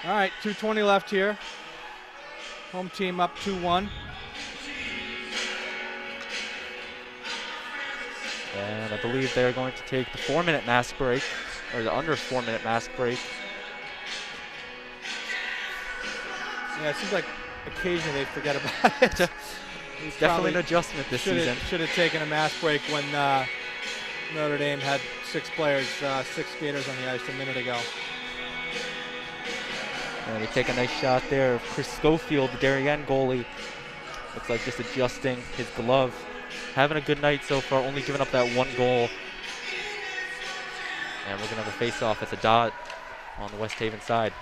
All right, 2:20 left here. Home team up 2-1. And I believe they're going to take the 4-minute mask break, or the under 4-minute mask break. Yeah, it seems like occasionally they forget about it. It's definitely an adjustment this season. Should have taken a mask break when Notre Dame had 6 players, 6 skaters on the ice a minute ago. And we take a nice shot there of Chris Schofield, the Darien goalie. Looks like just adjusting his glove. Having a good night so far, only giving up that 1 goal. And we're going to have a face-off at the dot on the West Haven side.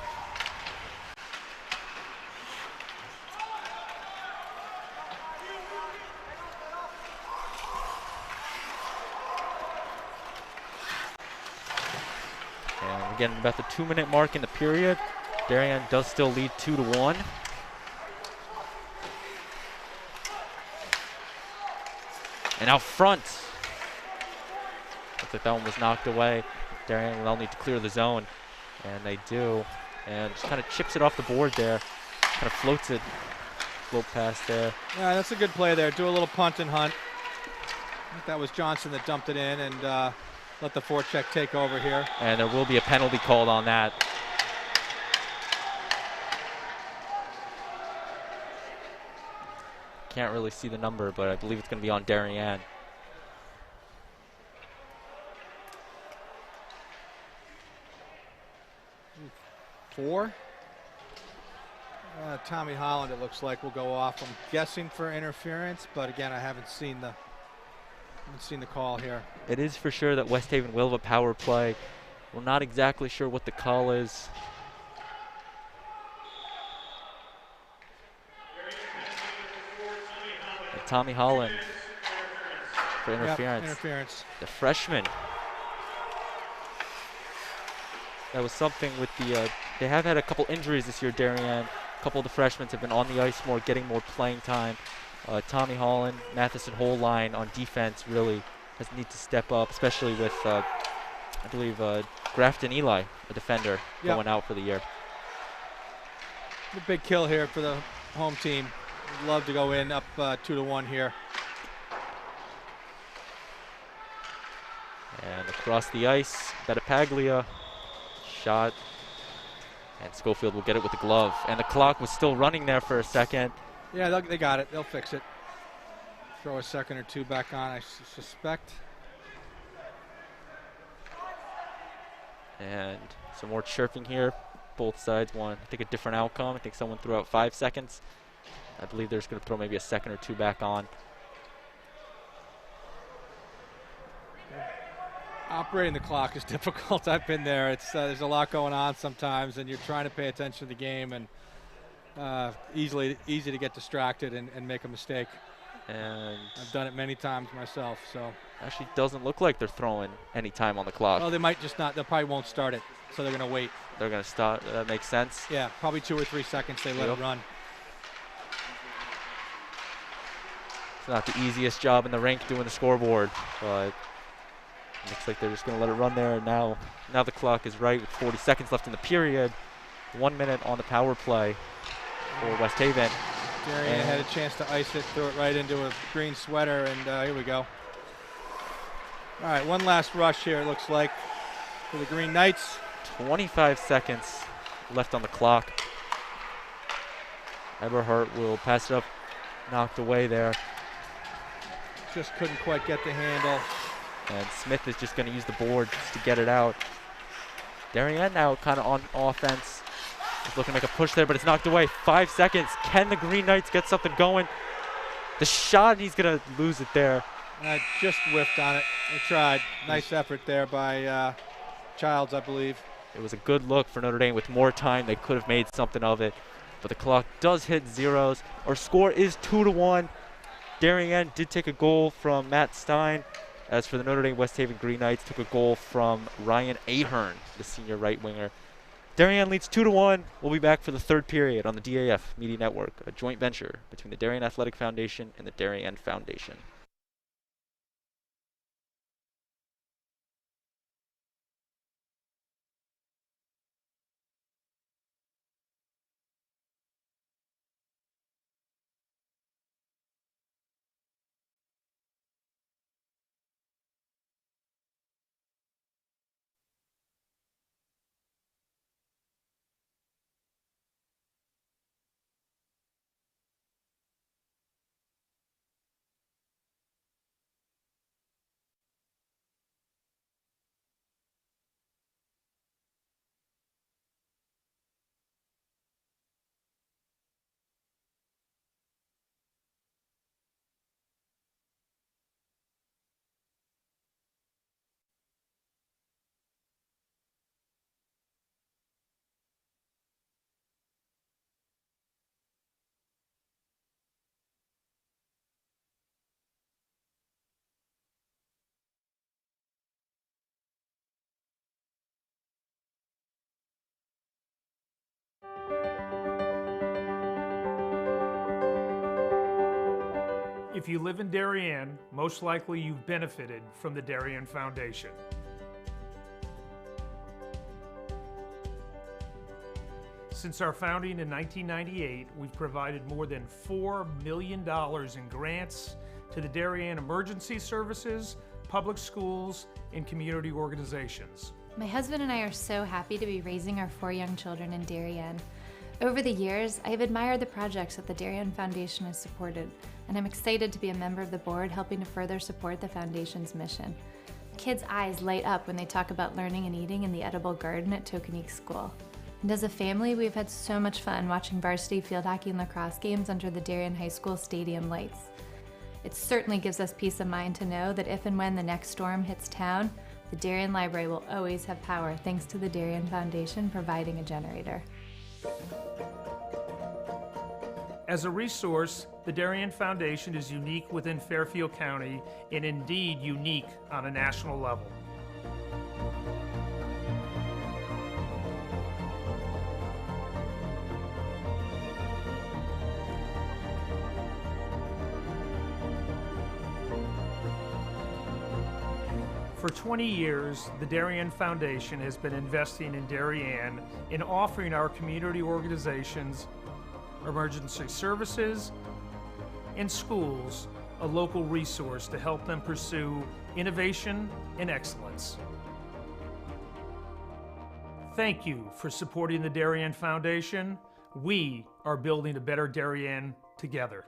And we're getting about the 2-minute mark in the period. Darien does still lead 2-1. And out front, looks like that one was knocked away. Darien will need to clear the zone, and they do. And just kind of chips it off the board there. Kind of floats it, float past there. Yeah, that's a good play there. Do a little punt and hunt. I think that was Johnson that dumped it in and let the forecheck take over here. And there will be a penalty called on that. Can't really see the number, but I believe it's going to be on Darien. Four. Tommy Holland, it looks like, will go off. I'm guessing for interference, but again, I haven't seen the call here. It is for sure that West Haven will have a power play. We're not exactly sure what the call is. And Tommy Holland for interference. Yep, interference. The freshman. That was something with the, they have had a couple injuries this year, Darien. A couple of the freshmen have been on the ice more, getting more playing time. Tommy Holland, Matheson Holline on defense really need to step up, especially with, I believe, Grafton Eli, a defender, going out for the year. The big kill here for the home team. Would love to go in up 2-1 here. And across the ice, Bettapaglia shot, and Schofield will get it with the glove. And the clock was still running there for a second. Yeah, they got it. They'll fix it. Throw a second or two back on, I suspect. And some more chirping here. Both sides want, I think, a different outcome. I think someone threw out 5 seconds. I believe they're just going to throw maybe a second or two back on. Operating the clock is difficult. I've been there. It's there's a lot going on sometimes, and you're trying to pay attention to the game, and easy to get distracted and make a mistake. And I've done it many times myself. So actually doesn't look like they're throwing any time on the clock. Well, they might just not. They probably won't start it, so they're going to wait. They're going to start. That makes sense. Yeah, probably 2 or 3 seconds they let it run. It's not the easiest job in the rink doing the scoreboard, but looks like they're just going to let it run there. Now the clock is right with 40 seconds left in the period. 1 minute on the power play for West Haven. Darien had a chance to ice it, threw it right into a green sweater, and here we go. All right, one last rush here, it looks like, for the Green Knights. 25 seconds left on the clock. Eberhardt will pass it up, knocked away there. Just couldn't quite get the handle. And Smith is just going to use the board just to get it out. Darien now kind of on offense. He's looking to make a push there, but it's knocked away. 5 seconds. Can the Green Knights get something going? The shot, he's going to lose it there. Just whiffed on it. They tried. Nice effort there by Childs, I believe. It was a good look for Notre Dame. With more time, they could have made something of it. But the clock does hit zeros. Our score is 2-1. Darien did take a goal from Matt Stein. As for the Notre Dame-West Haven Green Knights, took a goal from Ryan Ahern, the senior right winger. Darien leads 2-1. We'll be back for the third period on the DAF Media Network, a joint venture between the Darien Athletic Foundation and the Darien Foundation. If you live in Darien, most likely you've benefited from the Darien Foundation. Since our founding in 1998, we've provided more than $4 million in grants to the Darien Emergency Services, public schools, and community organizations. My husband and I are so happy to be raising our 4 young children in Darien. Over the years, I have admired the projects that the Darien Foundation has supported, and I'm excited to be a member of the board helping to further support the Foundation's mission. Kids' eyes light up when they talk about learning and eating in the edible garden at Tokenique School. And as a family, we've had so much fun watching varsity field hockey and lacrosse games under the Darien High School stadium lights. It certainly gives us peace of mind to know that if and when the next storm hits town, the Darien Library will always have power thanks to the Darien Foundation providing a generator. As a resource, the Darien Foundation is unique within Fairfield County and indeed unique on a national level. For 20 years, the Darien Foundation has been investing in Darien and offering our community organizations emergency services, and schools a local resource to help them pursue innovation and excellence. Thank you for supporting the Darien Foundation. We are building a better Darien together.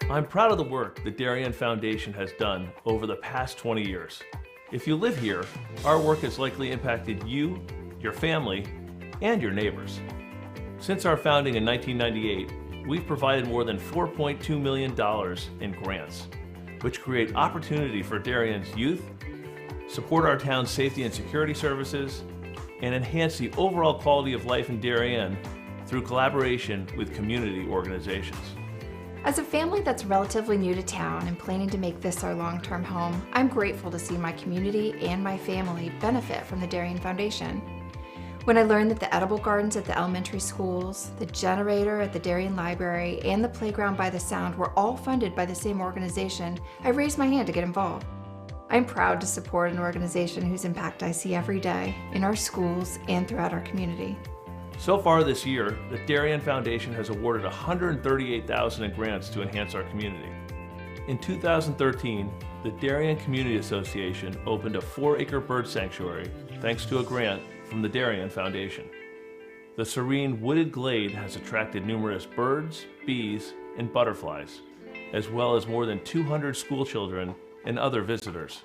I'm proud of the work the Darien Foundation has done over the past 20 years. If you live here, our work has likely impacted you, your family, and your neighbors. Since our founding in 1998, we've provided more than $4.2 million in grants, which create opportunity for Darien's youth, support our town's safety and security services, and enhance the overall quality of life in Darien through collaboration with community organizations. As a family that's relatively new to town and planning to make this our long-term home, I'm grateful to see my community and my family benefit from the Darien Foundation. When I learned that the edible gardens at the elementary schools, the generator at the Darien Library, and the playground by the Sound were all funded by the same organization, I raised my hand to get involved. I'm proud to support an organization whose impact I see every day in our schools and throughout our community. So far this year, the Darien Foundation has awarded $138,000 in grants to enhance our community. In 2013, the Darien Community Association opened a 4-acre bird sanctuary thanks to a grant from the Darien Foundation. The serene wooded glade has attracted numerous birds, bees, and butterflies, as well as more than 200 school children and other visitors.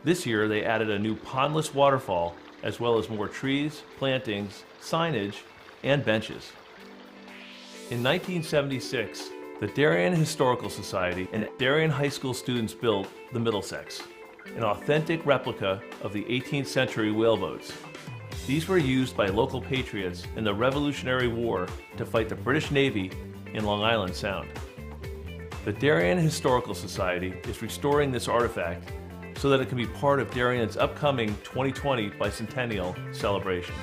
This year, they added a new pondless waterfall, as well as more trees, plantings, signage, and benches. In 1976, the Darien Historical Society and Darien High School students built the Middlesex, an authentic replica of the 18th century whaleboats. These were used by local patriots in the Revolutionary War to fight the British Navy in Long Island Sound. The Darien Historical Society is restoring this artifact so that it can be part of Darien's upcoming 2020 bicentennial celebrations.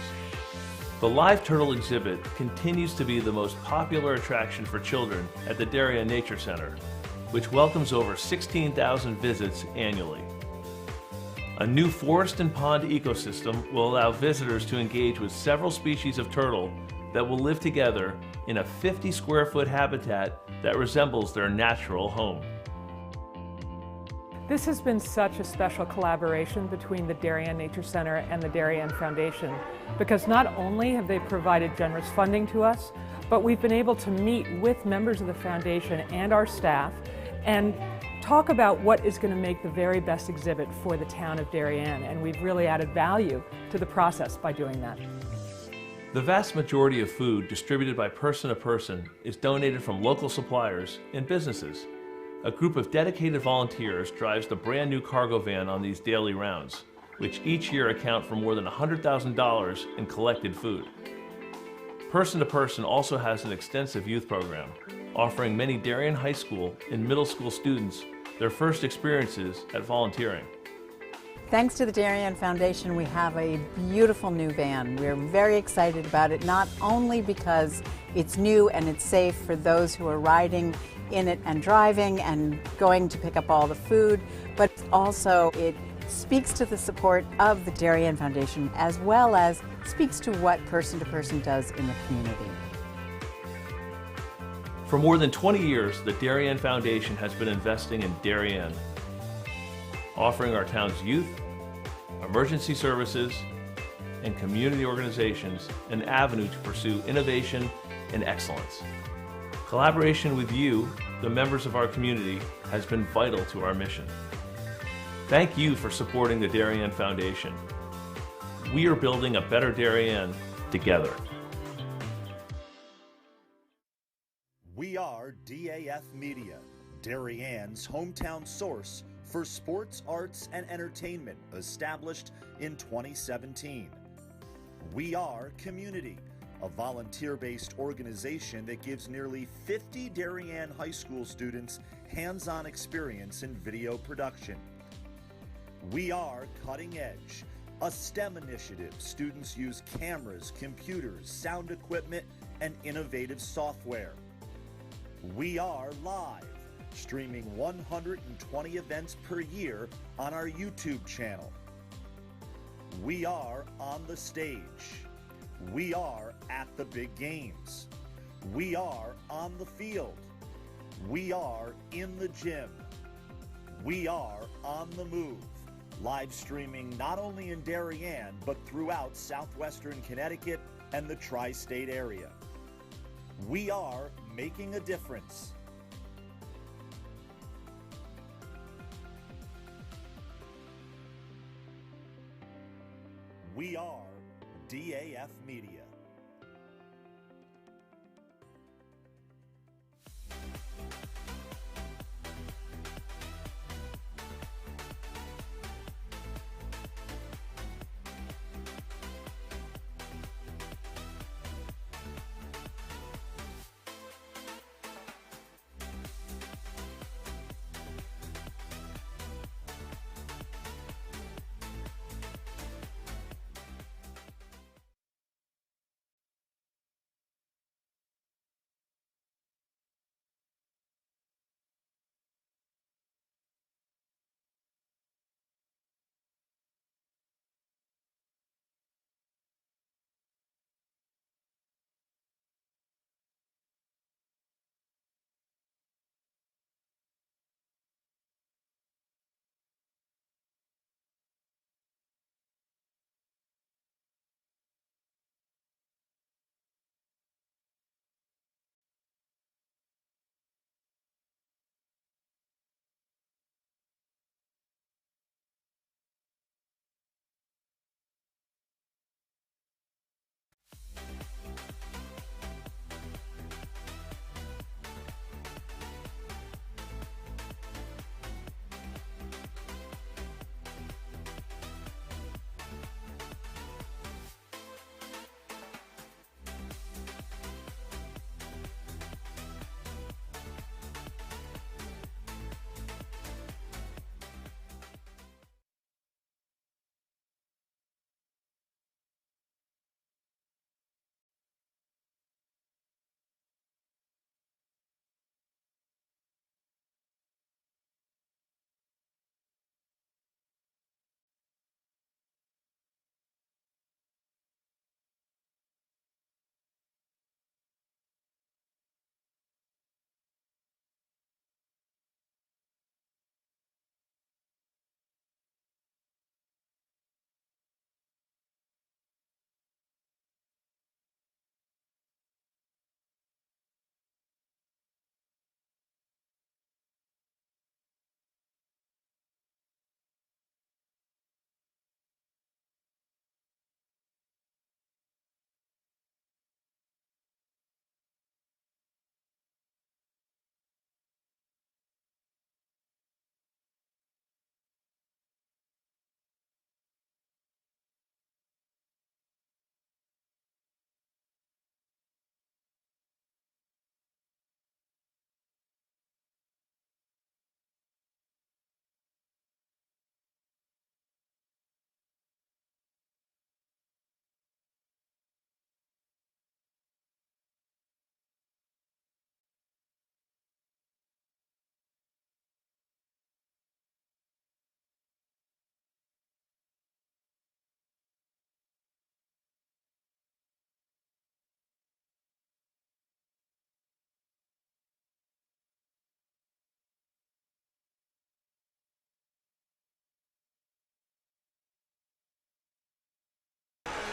The live turtle exhibit continues to be the most popular attraction for children at the Darien Nature Center, which welcomes over 16,000 visits annually. A new forest and pond ecosystem will allow visitors to engage with several species of turtle that will live together in a 50-square-foot habitat that resembles their natural home. This has been such a special collaboration between the Darien Nature Center and the Darien Foundation, because not only have they provided generous funding to us, but we've been able to meet with members of the foundation and our staff and talk about what is going to make the very best exhibit for the town of Darien, and we've really added value to the process by doing that. The vast majority of food distributed by Person to Person is donated from local suppliers and businesses. A group of dedicated volunteers drives the brand new cargo van on these daily rounds, which each year account for more than $100,000 in collected food. Person to Person also has an extensive youth program, offering many Darien High School and middle school students their first experiences at volunteering. Thanks to the Darien Foundation, we have a beautiful new van. We're very excited about it, not only because it's new and it's safe for those who are riding in it and driving and going to pick up all the food, but also it speaks to the support of the Darien Foundation, as well as speaks to what Person to Person does in the community. For more than 20 years, the Darien Foundation has been investing in Darien, offering our town's youth, emergency services, and community organizations an avenue to pursue innovation and excellence. Collaboration with you, the members of our community, has been vital to our mission. Thank you for supporting the Darien Foundation. We are building a better Darien together. We are DAF Media, Darien's hometown source for sports, arts, and entertainment, established in 2017. We are Community, a volunteer-based organization that gives nearly 50 Darien High School students hands-on experience in video production. We are Cutting Edge, a STEM initiative. Students use cameras, computers, sound equipment, and innovative software. We are live, streaming 120 events per year on our YouTube channel. We are on the stage. We are at the big games. We are on the field. We are in the gym. We are on the move. Live streaming not only in Darien, but throughout southwestern Connecticut and the tri-state area. We are making a difference. We are DAF Media.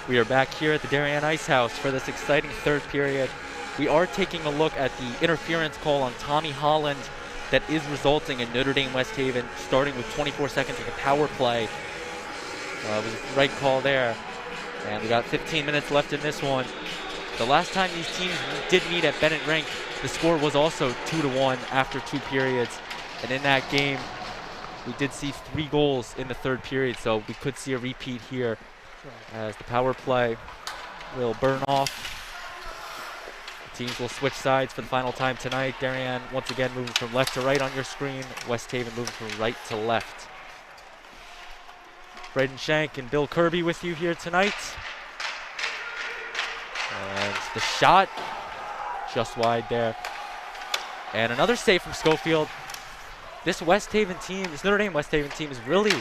We are back here at the Darien Ice House for this exciting third period. We are taking a look at the interference call on Tommy Holland that is resulting in Notre Dame-West Haven starting with 24 seconds of the power play. It was the right call there. And we got 15 minutes left in this one. The last time these teams did meet at Bennett Rink, the score was also 2-1 after 2 periods. And in that game, we did see 3 goals in the third period, so we could see a repeat here as the power play will burn off. The teams will switch sides for the final time tonight. Darien once again moving from left to right on your screen. West Haven moving from right to left. Braden Shank and Bill Kirby with you here tonight. And the shot just wide there. And another save from Schofield. This West Haven team, this Notre Dame West Haven team is really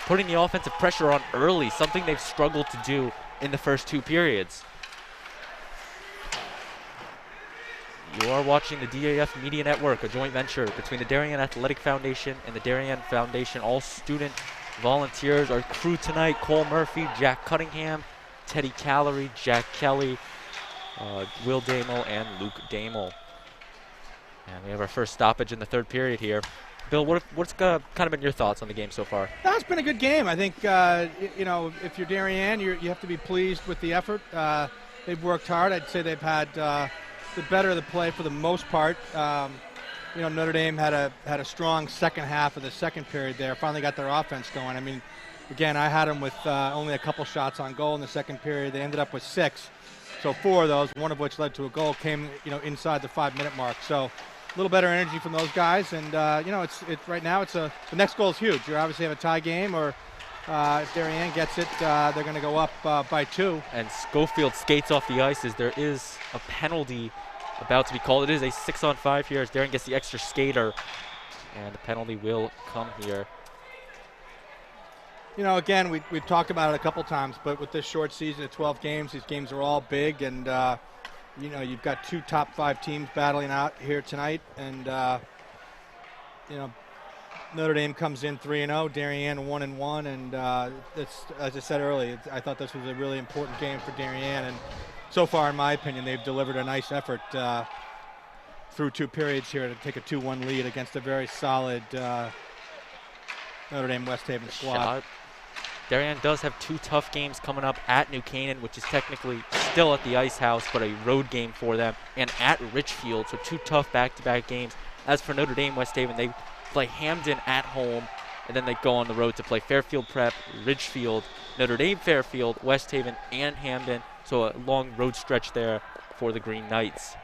putting the offensive pressure on early, something they've struggled to do in the first 2 periods. You are watching the DAF Media Network, a joint venture between the Darien Athletic Foundation and the Darien Foundation. All student volunteers. Our crew tonight: Cole Murphy, Jack Cunningham, Teddy Callery, Jack Kelly, Will Damel, and Luke Damel. And we have our first stoppage in the 3rd period here. Bill, what's kind of been your thoughts on the game so far? That's been a good game. I think, you know, if you're Darien, you have to be pleased with the effort. They've worked hard. I'd say they've had the better of the play for the most part. You know, Notre Dame had a strong second half of the 2nd period there. Finally got their offense going. I mean, again, I had them with only a couple shots on goal in the 2nd period. They ended up with 6. So 4 of those, one of which led to a goal, came, you know, inside the 5-minute mark. So a little better energy from those guys. And, you know, it's right now the next goal is huge. You obviously have a tie game, or if Darien gets it, they're going to go up by 2. And Schofield skates off the ice as there is a penalty about to be called. It is a 6-on-5 here as Darien gets the extra skater, and the penalty will come here. You know, again, we've talked about it a couple times, but with this short season of 12 games, these games are all big, and you know, you've got 2 top 5 teams battling out here tonight, and you know, Notre Dame comes in 3-0, Darien 1-1, and it's, as I said earlier, I thought this was a really important game for Darien, and so far, in my opinion, they've delivered a nice effort through 2 periods here to take a 2-1 lead against a very solid Notre Dame West Haven squad. Darien does have 2 tough games coming up at New Canaan, which is technically still at the Ice House, but a road game for them, and at Richfield, so 2 tough back-to-back games. As for Notre Dame West Haven, they play Hamden at home, and then they go on the road to play Fairfield Prep, Ridgefield, Notre Dame Fairfield, West Haven, and Hamden. So a long road stretch there for the Green Knights.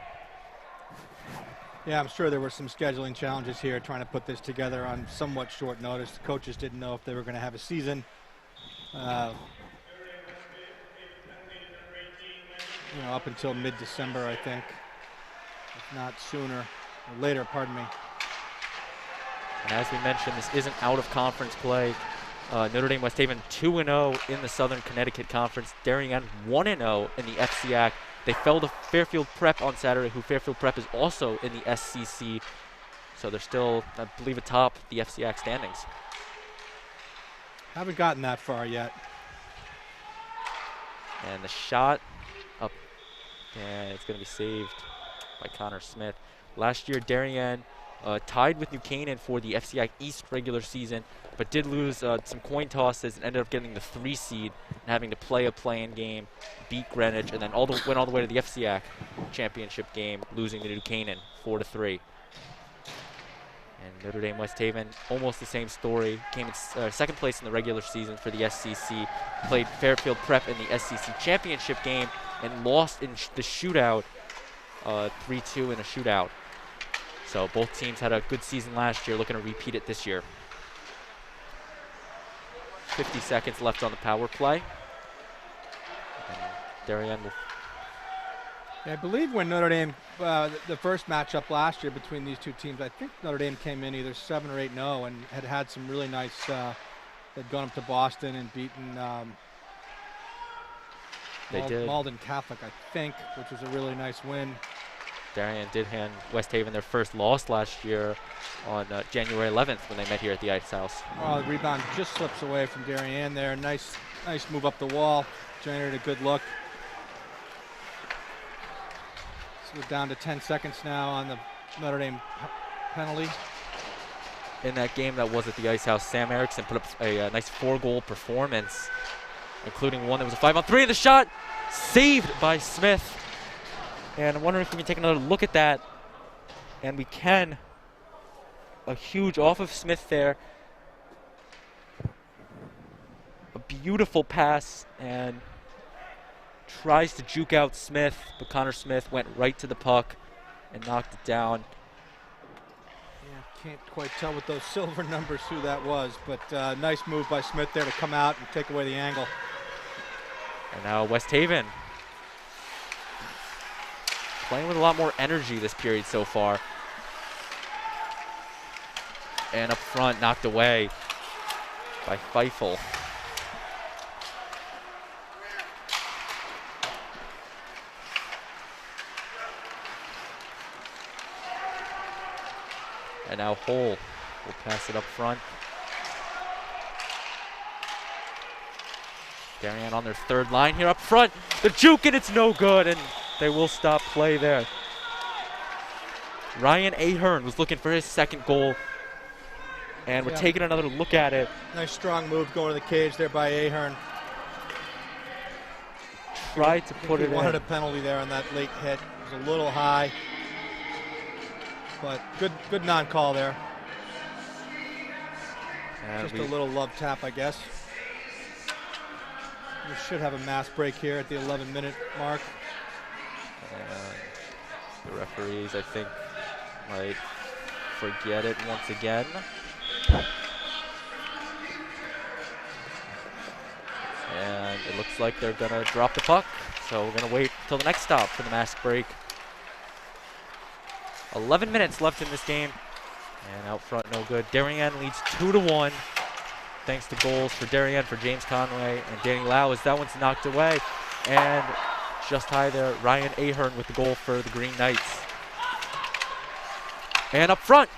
Yeah, I'm sure there were some scheduling challenges here trying to put this together on somewhat short notice. The coaches didn't know if they were going to have a season. You know, up until mid-December, I think, if not sooner, or later, pardon me. And as we mentioned, this isn't out-of-conference play. Notre Dame West Haven 2-0 in the Southern Connecticut Conference. Darien 1-0 in the FCAC. They fell to Fairfield Prep on Saturday, who Fairfield Prep is also in the SCC. So they're still, I believe, atop the FCAC standings. Haven't gotten that far yet. And the shot up, and it's going to be saved by Connor Smith. Last year, Darien tied with New Canaan for the FCAC East regular season, but did lose some coin tosses and ended up getting the 3 seed and having to play a play-in game, beat Greenwich, and then went all the way to the FCAC championship game, losing to New Canaan 4-3. And Notre Dame West Haven, almost the same story, came in 2nd place in the regular season for the SCC, played Fairfield Prep in the SCC championship game, and lost in the shootout, 3-2 in a shootout. So both teams had a good season last year, looking to repeat it this year. 50 seconds left on the power play. And Darien will... I believe when Notre Dame, the first matchup last year between these 2 teams, I think Notre Dame came in either 7 or 8-0 and had some really nice, they'd gone up to Boston and beaten Malden Catholic, I think, which was a really nice win. Darien did hand West Haven their first loss last year on January 11th when they met here at the Ice House. Oh, the rebound just slips away from Darien there. Nice move up the wall, generated a good look. So we're down to 10 seconds now on the Notre Dame penalty. In that game that was at the Ice House, Sam Erickson put up a nice 4-goal performance, including one that was a 5-on-3, and the shot saved by Smith. And I'm wondering if we can take another look at that. And we can. A huge off of Smith there. A beautiful pass, and tries to juke out Smith, but Connor Smith went right to the puck and knocked it down. Yeah, can't quite tell with those silver numbers who that was, but nice move by Smith there to come out and take away the angle. And now West Haven playing with a lot more energy this period so far. And up front, knocked away by Feifel. And now Hull will pass it up front. Darien on their third line here up front. The juke, and it's no good, and they will stop play there. Ryan Ahern was looking for his second goal, and we're taking another look at it. Nice strong move going to the cage there by Ahern. Tried to put it in. He wanted a penalty there on that late hit. It was a little high, but good non-call there. And just a little love tap, I guess. We should have a mass break here at the 11-minute mark. And the referees, I think, might forget it once again. And it looks like they're going to drop the puck. So we're going to wait till the next stop for the mass break. 11 minutes left in this game. And out front, no good. Darien leads 2-1. Thanks to goals for Darien, for James Conway, and Danny Lau as that one's knocked away. And just high there, Ryan Ahern with the goal for the Green Knights. And up front,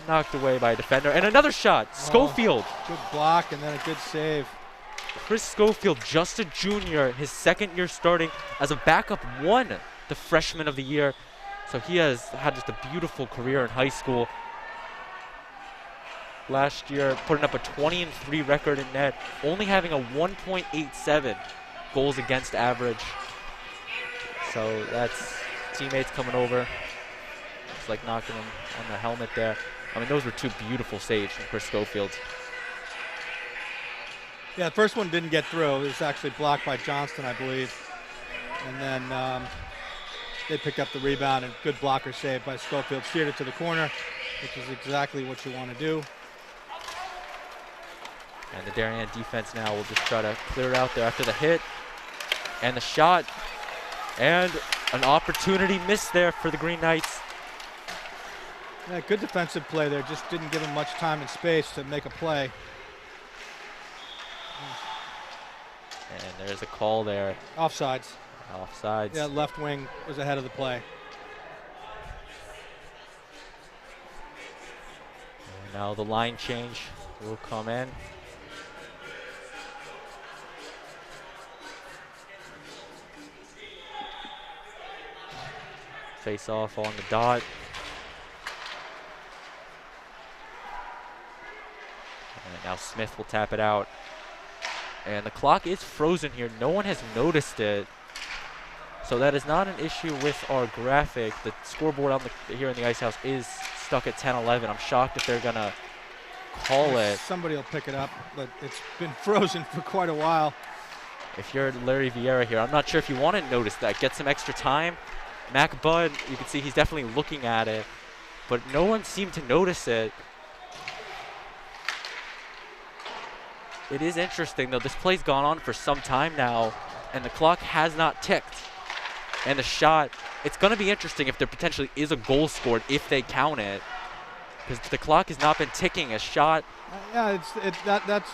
knocked away by a defender. And another shot, Schofield. Good block and then a good save. Chris Schofield, just a junior, his second year starting as a backup, won the Freshman of the Year. So he has had just a beautiful career in high school. Last year, putting up a 20-3 record in net, only having a 1.87 goals against average. So that's teammates coming over. It's like knocking him on the helmet there. I mean, those were two beautiful saves from Chris Schofield. Yeah, the first one didn't get through. It was actually blocked by Johnston, I believe. And then they picked up the rebound, and good blocker save by Schofield. Steered it to the corner, which is exactly what you want to do. And the Darien defense now will just try to clear it out there after the hit. And the shot. And an opportunity missed there for the Green Knights. Yeah, good defensive play there. Just didn't give him much time and space to make a play. And there's a call there. Offsides. Offsides. Yeah, left wing was ahead of the play. And now the line change will come in. Face off on the dot. And now Smith will tap it out. And the clock is frozen here. No one has noticed it. So that is not an issue with our graphic. The scoreboard on here in the Ice House is stuck at 10-11. I'm shocked if they're going to call it. Somebody will pick it up, but it's been frozen for quite a while. If you're Larry Vieira here, I'm not sure if you want to notice that. Get some extra time. Mac Budd, you can see he's definitely looking at it, but no one seemed to notice it. It is interesting, though. This play's gone on for some time now, and the clock has not ticked. And the shot, it's going to be interesting if there potentially is a goal scored if they count it, because the clock has not been ticking. A shot. Yeah, that's.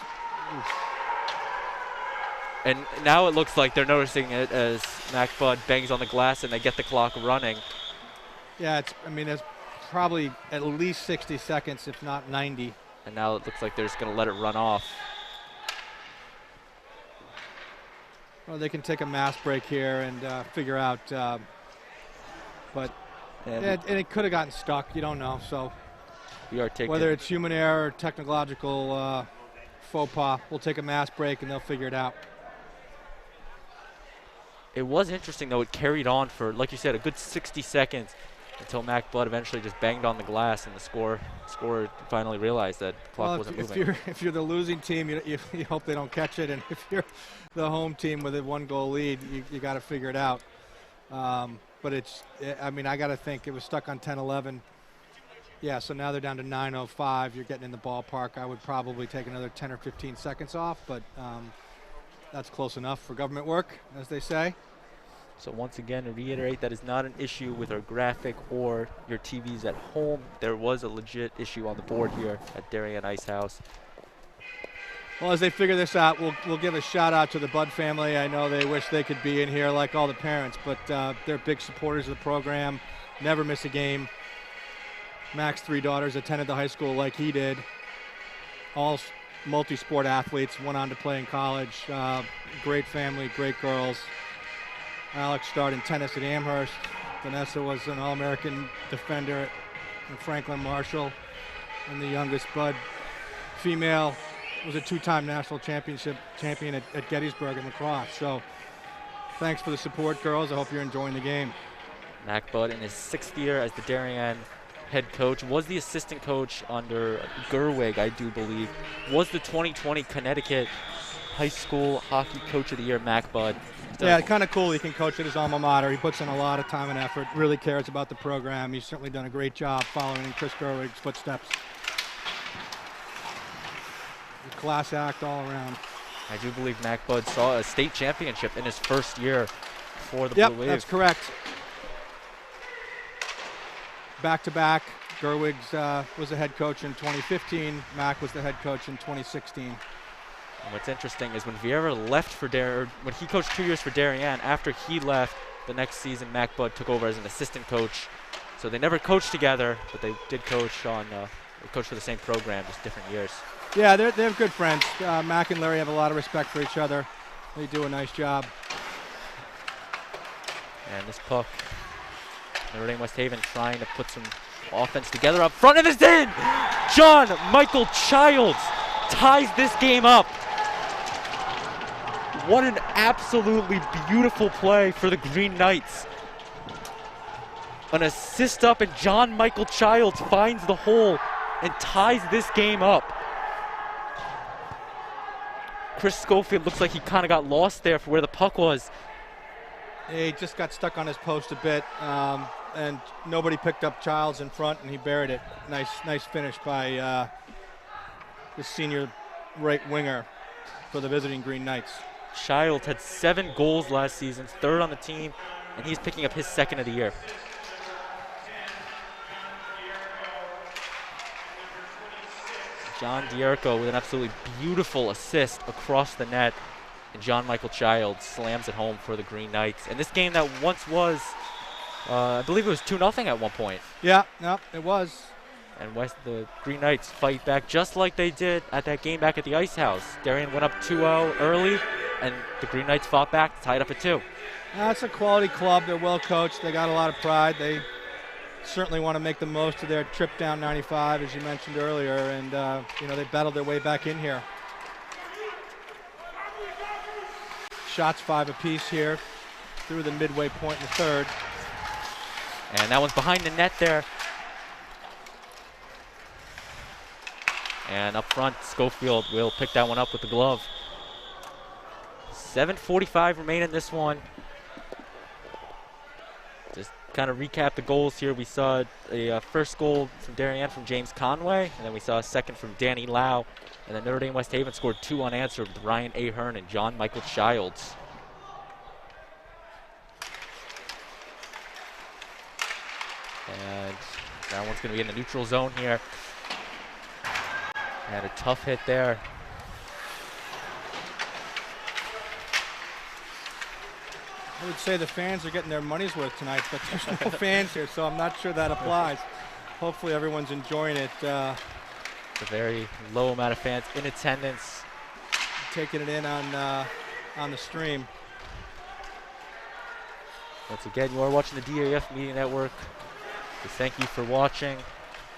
And now it looks like they're noticing it as Mac Budd bangs on the glass and they get the clock running. Yeah, it's probably at least 60 seconds, if not 90. And now it looks like they're just going to let it run off. Well, they can take a mass break here and figure out, but and it could have gotten stuck. You don't know. So we are taking, whether it's human error or technological faux pas, we'll take a mass break and they'll figure it out. It was interesting, though. It carried on for, like you said, a good 60 seconds until Mac Budd eventually just banged on the glass, and the scorer finally realized that the clock wasn't moving. If you're the losing team, you hope they don't catch it, and if you're the home team with a 1-goal lead, you got to figure it out. But I got to think it was stuck on 10-11. Yeah, so now they're down to 9:05. You're getting in the ballpark. I would probably take another 10 or 15 seconds off, but that's close enough for government work, as they say. So once again, to reiterate, that is not an issue with our graphic or your TVs at home. There was a legit issue on the board here at Darien Ice House. Well, as they figure this out, we'll give a shout out to the Budd family. I know they wish they could be in here like all the parents, but they're big supporters of the program, never miss a game. Mac's 3 daughters attended the high school like he did. All multi-sport athletes, went on to play in college. Great family, great girls. Alex started in tennis at Amherst. Vanessa was an All-American defender at Franklin Marshall. And the youngest, Bud, female, was a 2-time national champion at Gettysburg in lacrosse. So thanks for the support, girls. I hope you're enjoying the game. Mac Budd in his 6th year as the Darien head coach, was the assistant coach under Gerwig, I do believe, was the 2020 Connecticut High School Hockey Coach of the Year, Mac Budd. Yeah, kind of cool. He can coach at his alma mater. He puts in a lot of time and effort, really cares about the program. He's certainly done a great job following in Chris Gerwig's footsteps. A class act all around. I do believe Mac Budd saw a state championship in his first year for the Blue Wave. That's correct. Back-to-back, Gerwig was the head coach in 2015. Mac was the head coach in 2016. And what's interesting is when Vieira left for Darien, when he coached 2 years for Darien, after he left, the next season Mac Budd took over as an assistant coach. So they never coached together, but they did coach on, they coached for the same program, just different years. Yeah, they're good friends. Mac and Larry have a lot of respect for each other. They do a nice job. And this puck, Notre Dame-West Haven trying to put some offense together up front, and it's in! John Michael Childs ties this game up. What an absolutely beautiful play for the Green Knights. An assist up, and John Michael Childs finds the hole and ties this game up. Chris Schofield looks like he kind of got lost there for where the puck was. He just got stuck on his post a bit, and nobody picked up Childs in front, and he buried it. Nice finish by the senior right winger for the visiting Green Knights. Childs had 7 goals last season, 3rd on the team, and he's picking up his 2nd of the year. John Dierko with an absolutely beautiful assist across the net, and John Michael Childs slams it home for the Green Knights. And this game that once was, I believe it was 2-0 at one point. Yeah, no, it was. And the Green Knights fight back just like they did at that game back at the Ice House. Darien went up 2-0 early, and the Green Knights fought back, tied up at 2. That's a quality club. They're well coached. They got a lot of pride. They certainly want to make the most of their trip down 95, as you mentioned earlier, and they battled their way back in here. Shots 5 apiece here through the midway point in the 3rd. And that one's behind the net there. And up front, Schofield will pick that one up with the glove. 7:45 remain in this one. Just kind of recap the goals here. We saw a first goal from Darien from James Conway, and then we saw a second from Danny Lau. And then Notre Dame-West Haven scored 2 unanswered with Ryan Ahern and John Michael Childs. And that one's going to be in the neutral zone here. And a tough hit there. I would say the fans are getting their money's worth tonight, but there's no fans here, so I'm not sure that applies. Hopefully everyone's enjoying it. A very low amount of fans in attendance. Taking it in on the stream. Once again, you are watching the DAF Media Network. We thank you for watching.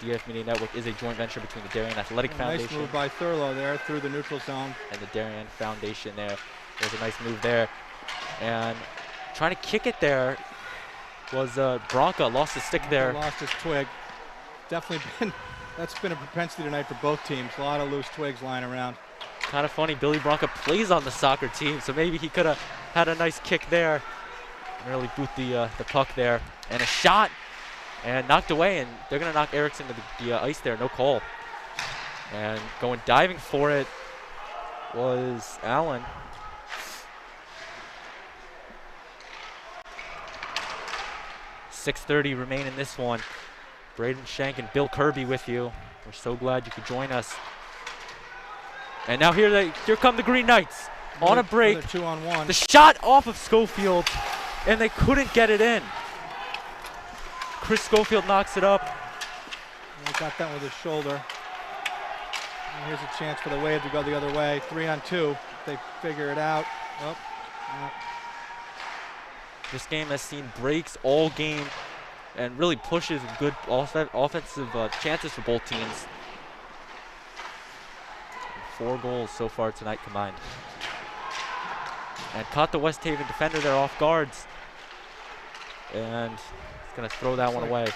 DAF Media Network is a joint venture between the Darien Athletic Foundation. Nice move by Thurlow there through the neutral zone. And the Darien Foundation there. There's a nice move there. And trying to kick it there was Bronca. Lost his stick there. Lost his twig. Definitely that's been a propensity tonight for both teams. A lot of loose twigs lying around. Kind of funny, Billy Bronca plays on the soccer team, so maybe he could have had a nice kick there. And really boot the puck there. And a shot. And knocked away, and they're going to knock Erickson to the ice there, no call. And going diving for it was Allen. 6:30 remain in this one. Braden Shank and Bill Kirby with you. We're so glad you could join us. And now here come the Green Knights on a break. 2-on-1. The shot off of Schofield, and they couldn't get it in. Chris Schofield knocks it up. He got that with his shoulder. And here's a chance for the Wave to go the other way. 3-on-2. They figure it out. Oh, no. This game has seen breaks all game and really pushes good offensive chances for both teams. 4 goals so far tonight combined. And caught the West Haven defender there off guards. And he's going to throw that one away.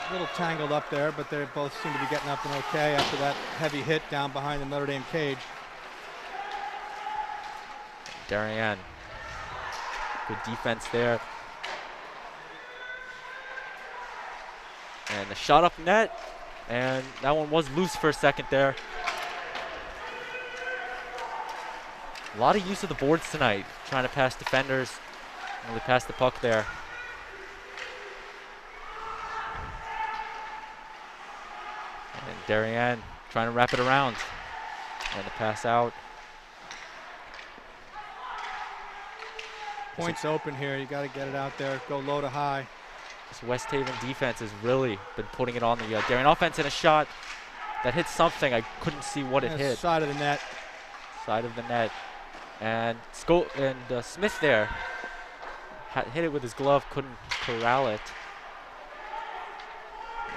A little tangled up there, but they both seem to be getting up and okay after that heavy hit down behind the Notre Dame cage. Darien. Good defense there. And the shot up net. And that one was loose for a second there. A lot of use of the boards tonight, trying to pass defenders. Really pass the puck there. And Darien trying to wrap it around. And the pass out. Points open here. You got to get it out there. Go low to high. This West Haven defense has really been putting it on the Darien offense, and a shot that hit something. I couldn't see what it hit. Side of the net. Side of the net. And Smith there hit it with his glove, couldn't corral it.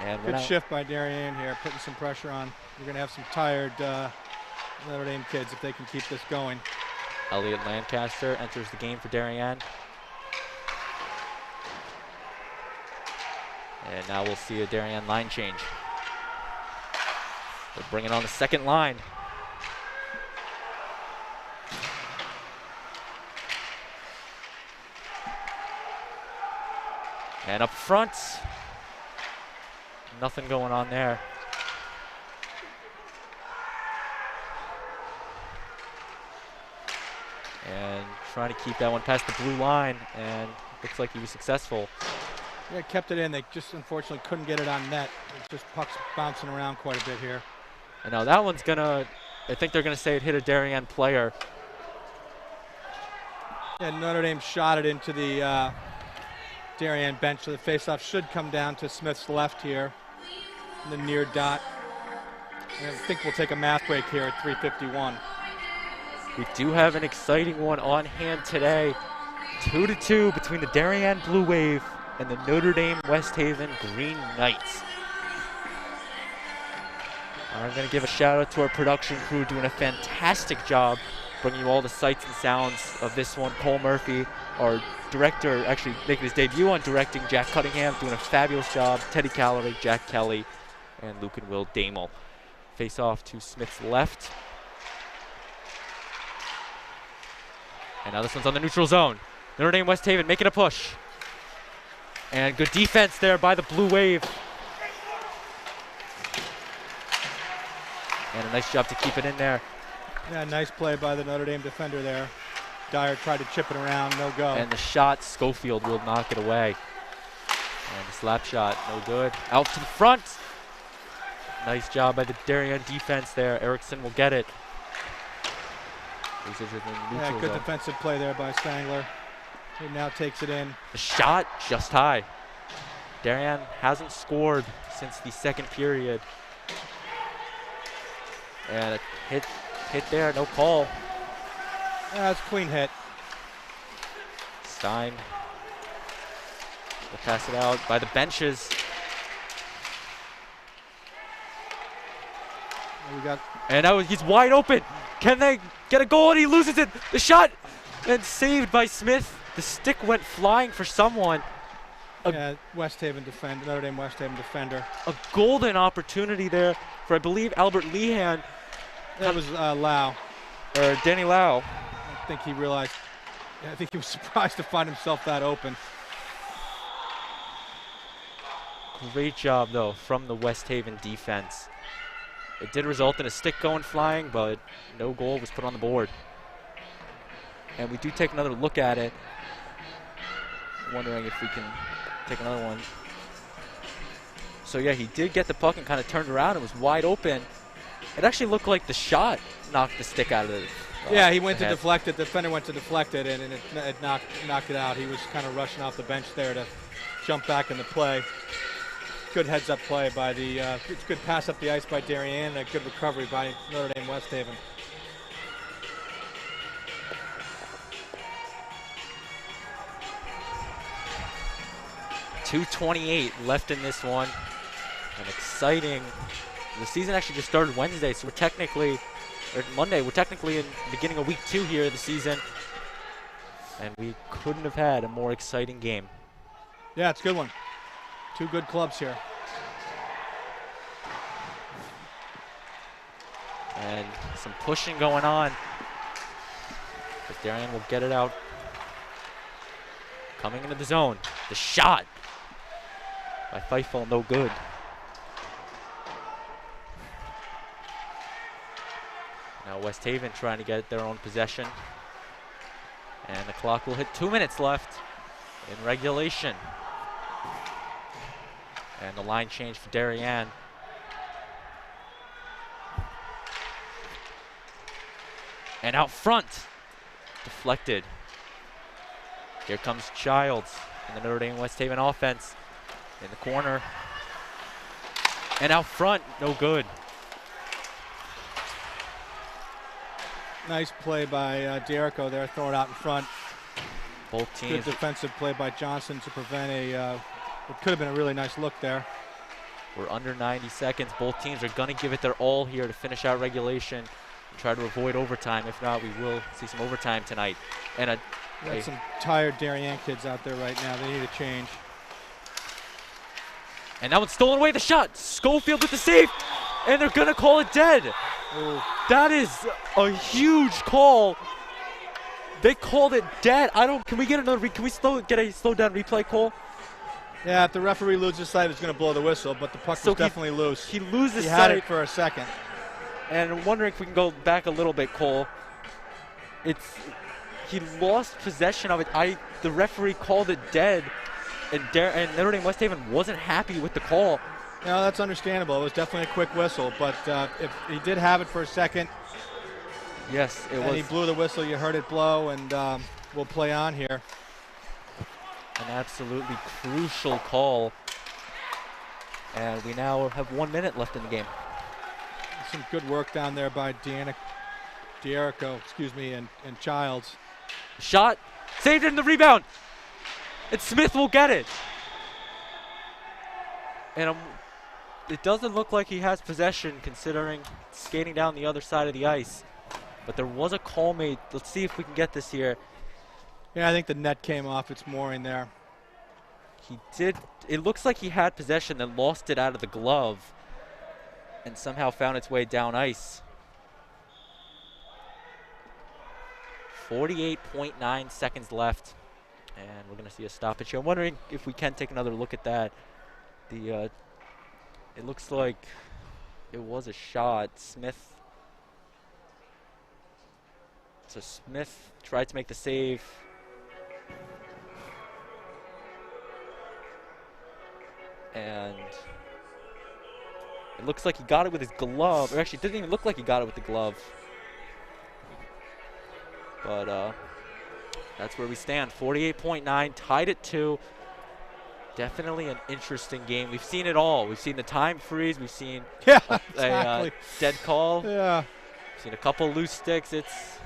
And good shift by Darien here, putting some pressure on. You're going to have some tired Notre Dame kids if they can keep this going. Elliot Lancaster enters the game for Darien. And now we'll see a Darien line change. They're bringing on the second line. And up front, nothing going on there. And trying to keep that one past the blue line, and looks like he was successful. Yeah, kept it in. They just unfortunately couldn't get it on net. It's just pucks bouncing around quite a bit here. And now that one's gonna, I think they're gonna say it hit a Darien player. Yeah, Notre Dame shot it into the Darien bench, so the faceoff should come down to Smith's left here in the near dot. And I think we'll take a math break here at 3:51. We do have an exciting one on hand today. 2-2 between the Darien Blue Wave and the Notre Dame-West Haven Green Knights. I'm going to give a shout out to our production crew doing a fantastic job bringing you all the sights and sounds of this one. Cole Murphy, our director, actually making his debut on directing. Jack Cunningham doing a fabulous job. Teddy Callery, Jack Kelly, and Luke and Will Damel. Face off to Smith's left. And now this one's on the neutral zone. Notre Dame-West Haven making a push. And good defense there by the Blue Wave. And a nice job to keep it in there. Yeah, nice play by the Notre Dame defender there. Dyer tried to chip it around, no go. And the shot, Schofield will knock it away. And the slap shot, no good. Out to the front. Nice job by the Darien defense there. Erickson will get it. Yeah, good defensive play there by Spangler. He now takes it in. The shot just high. Darien hasn't scored since the second period. And a hit there, no call. Yeah, it's a clean hit. Stein will pass it out by the benches. And now he's wide open. Can they get a goal? And he loses it. The shot and saved by Smith. The stick went flying for someone. Yeah, West Haven defender, Notre Dame West Haven defender. A golden opportunity there for, I believe, Albert Lehan. That was Lau. Or Danny Lau. I think he realized, I think he was surprised to find himself that open. Great job, though, from the West Haven defense. It did result in a stick going flying, but no goal was put on the board. And we do take another look at it, wondering if we can Take another one. So yeah, he did get the puck and kind of turned around and was wide open. It actually looked like the shot knocked the stick out of it. Yeah, he went to deflect it. The defender went to deflect it, and it knocked it out. He was kind of rushing off the bench there to jump back in the play. Good heads-up play by the good pass up the ice by Darien, and a good recovery by Notre Dame-West Haven. .228 left in this one. An exciting. The season actually just started Wednesday, so we're technically, or Monday, we're technically in the beginning of week 2 here of the season. And we couldn't have had a more exciting game. Yeah, it's a good one. 2 good clubs here. And some pushing going on. But Darien will get it out. Coming into the zone. The shot by Feifel, no good. Now West Haven trying to get their own possession. And the clock will hit 2 minutes left in regulation. And the line change for Darien. And out front, deflected. Here comes Childs in the Notre Dame-West Haven offense. In the corner. And out front, no good. Nice play by D'Erico there, throw it out in front. Both teams. Good defensive play by Johnson to prevent it could have been a really nice look there. We're under 90 seconds. Both teams are going to give it their all here to finish out regulation and try to avoid overtime. If not, we will see some overtime tonight. And some tired Darien kids out there right now. They need a change. And that one's stolen away, the shot. Schofield with the save, and they're going to call it dead. Ooh. That is a huge call. They called it dead. Can we get another, can we get a slow down replay call? Yeah, if the referee loses sight, he's going to blow the whistle, but the puck was definitely loose. He loses sight. He had it for a second. And I'm wondering if we can go back a little bit, Cole. He lost possession of it. The referee called it dead, and Notre Dame West Haven wasn't happy with the call. No, that's understandable. It was definitely a quick whistle, but if he did have it for a second. Yes, it was. And he blew the whistle. You heard it blow, and we'll play on here. An absolutely crucial call. And we now have 1 minute left in the game. Some good work down there by D'Erico, and Childs. Shot, saved it in the rebound. And Smith will get it. And it doesn't look like he has possession considering skating down the other side of the ice. But there was a call made. Let's see if we can get this here. Yeah, I think the net came off its mooring there. He did. It looks like he had possession, then lost it out of the glove and somehow found its way down ice. 48.9 seconds left. And we're going to see a stoppage here. I'm wondering if we can take another look at that. It looks like it was a shot. Smith. So Smith tried to make the save. And it looks like he got it with his glove. Or actually, it didn't even look like he got it with the glove. But that's where we stand. 48.9, tied at 2. Definitely an interesting game. We've seen it all. We've seen the time freeze. We've seen a dead call. Yeah. We've seen a couple loose sticks. It's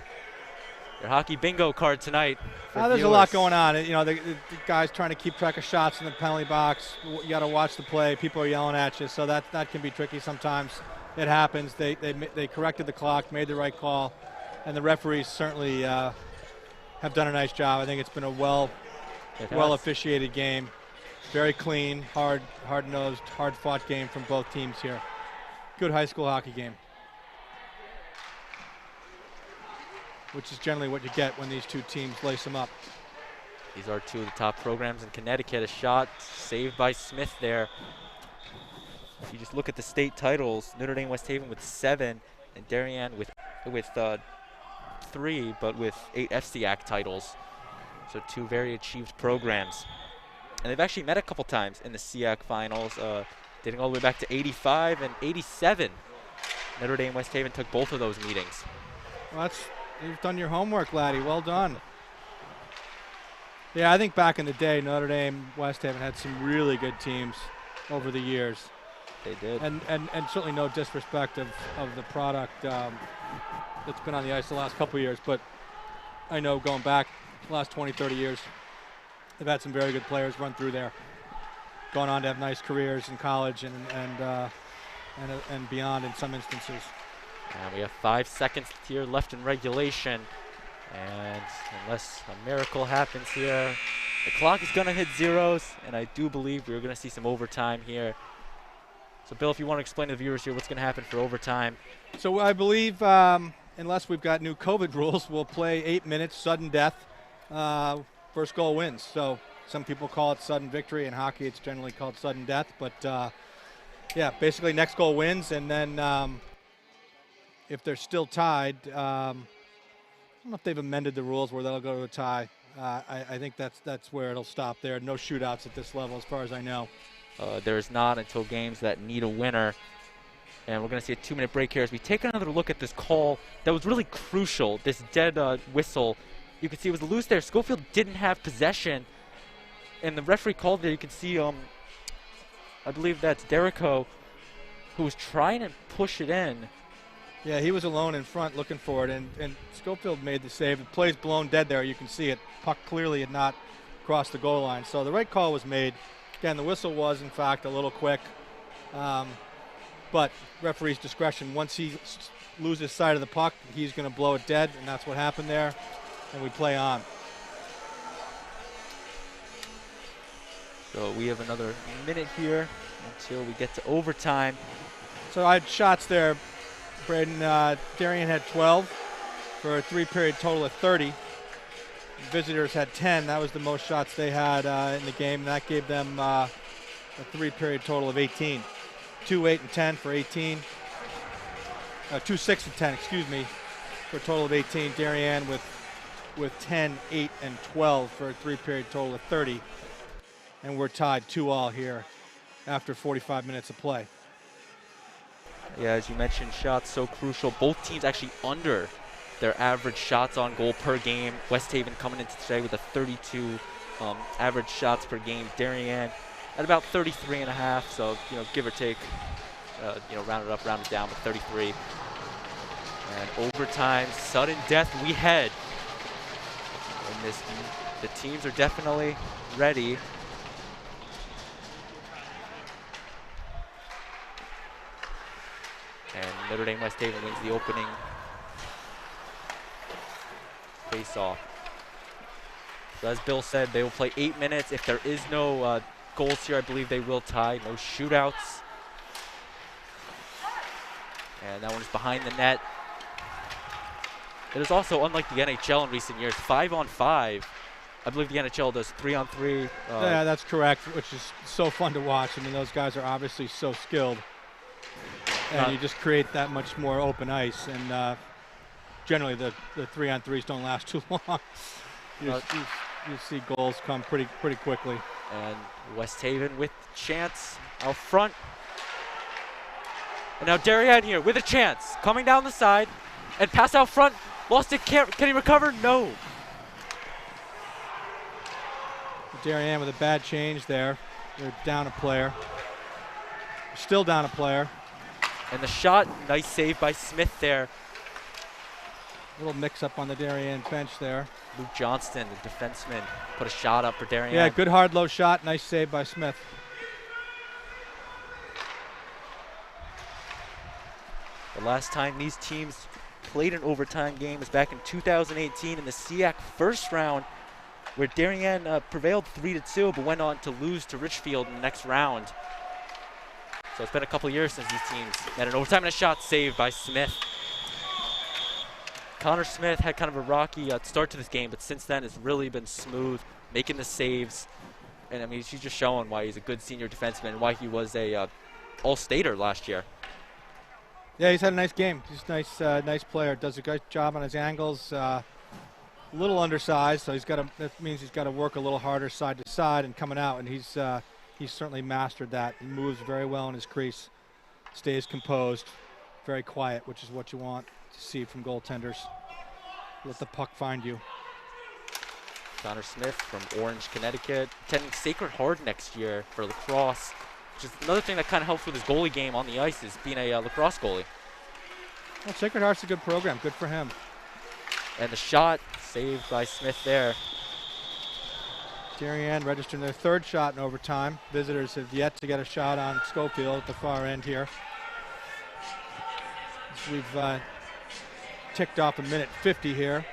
your hockey bingo card tonight. There's a lot going on. The guys trying to keep track of shots in the penalty box. You got to watch the play. People are yelling at you, so that can be tricky sometimes. It happens. They corrected the clock, made the right call, and the referees certainly have done a nice job. I think it's been a well officiated game. Very clean, hard-nosed, hard-fought game from both teams here. Good high school hockey game, which is generally what you get when these two teams lace them up. These are two of the top programs in Connecticut. A shot saved by Smith there. If you just look at the state titles, Notre Dame-West Haven with 7 and Darien with 3, but with 8 FCAC titles. So two very achieved programs. And they've actually met a couple times in the SEAC finals, dating all the way back to 85 and 87. Notre Dame-West Haven took both of those meetings. Well, you've done your homework, laddie. Well done. Yeah, I think back in the day, Notre Dame-West Haven had some really good teams over the years. They did. And certainly no disrespect of the product that's been on the ice the last couple of years, but I know going back the last 20, 30 years, they've had some very good players run through there, going on to have nice careers in college and beyond in some instances. And we have 5 seconds here left in regulation. And unless a miracle happens here, the clock is going to hit zeros, and I do believe we're going to see some overtime here. So, Bill, if you want to explain to the viewers here what's going to happen for overtime. So I believe, unless we've got new COVID rules, we'll play 8 minutes, sudden death. First goal wins. So some people call it sudden victory. In hockey, it's generally called sudden death. But, yeah, basically next goal wins, and then if they're still tied, I don't know if they've amended the rules where they'll go to a tie. I think that's where it'll stop there. No shootouts at this level as far as I know. There's not until games that need a winner. And we're going to see a 2-minute break here as we take another look at this call that was really crucial, this dead whistle. You can see it was loose there. Schofield didn't have possession. And the referee called there. You can see, I believe that's Derico, who was trying to push it in. Yeah, he was alone in front looking for it, and Schofield made the save. The play's blown dead there. You can see it. Puck clearly had not crossed the goal line. So the right call was made. Again, the whistle was, in fact, a little quick. But referee's discretion. Once he loses sight of the puck, he's going to blow it dead, and that's what happened there. And we play on. So we have another minute here until we get to overtime. So I had shots there, Braden. Darien had 12 for a 3-period total of 30. Visitors had 10. That was the most shots they had in the game, and that gave them a 3-period total of 18. 2, 8, and 10 for 18. 2, 6, and 10, excuse me, for a total of 18. Darien with 10, 8, and 12 for a 3-period total of 30. And we're tied 2-2 here after 45 minutes of play. Yeah, as you mentioned, shots so crucial. Both teams actually under their average shots on goal per game. West Haven coming into today with a 32 average shots per game. Darien at about 33.5, so, give or take, round it up, round it down, but 33. And overtime, sudden death, we head. And the teams are definitely ready. And Notre Dame-West Haven wins the opening face-off. So as Bill said, they will play 8 minutes. If there is no goals here, I believe they will tie. No shootouts. And that one is behind the net. It is also unlike the NHL in recent years, 5-on-5. I believe the NHL does 3-on-3. Yeah, that's correct, which is so fun to watch. I mean, those guys are obviously so skilled. And you just create that much more open ice. And generally the 3-on-3s don't last too long. You see goals come pretty quickly. And West Haven with chance out front. And now Darien here with a chance. Coming down the side. And pass out front. Lost it. Can he recover? No. Darien with a bad change there. They're down a player. Still down a player. And the shot, nice save by Smith there. A little mix-up on the Darien bench there. Luke Johnston, the defenseman, put a shot up for Darien. Yeah, good hard low shot. Nice save by Smith. The last time these teams played an overtime game was back in 2018 in the SEAC first round, where Darien prevailed 3-2, but went on to lose to Richfield in the next round. So it's been a couple years since these teams met an overtime, and a shot saved by Smith. Connor Smith had kind of a rocky start to this game, but since then it's really been smooth, making the saves. And I mean, he's just showing why he's a good senior defenseman and why he was a all-stater last year. Yeah, he's had a nice game. He's a nice player. Does a good job on his angles. A little undersized, so that means he's got to work a little harder side to side and coming out, and he's certainly mastered that. He moves very well in his crease, stays composed, very quiet, which is what you want to see from goaltenders. Let the puck find you. Connor Smith from Orange, Connecticut, attending Sacred Heart next year for lacrosse, which is another thing that kind of helps with his goalie game on the ice, is being a lacrosse goalie. Well, Sacred Heart's a good program. Good for him. And the shot saved by Smith there. Darien registering their third shot in overtime. Visitors have yet to get a shot on Schofield at the far end here. We've ticked off a minute 50 here.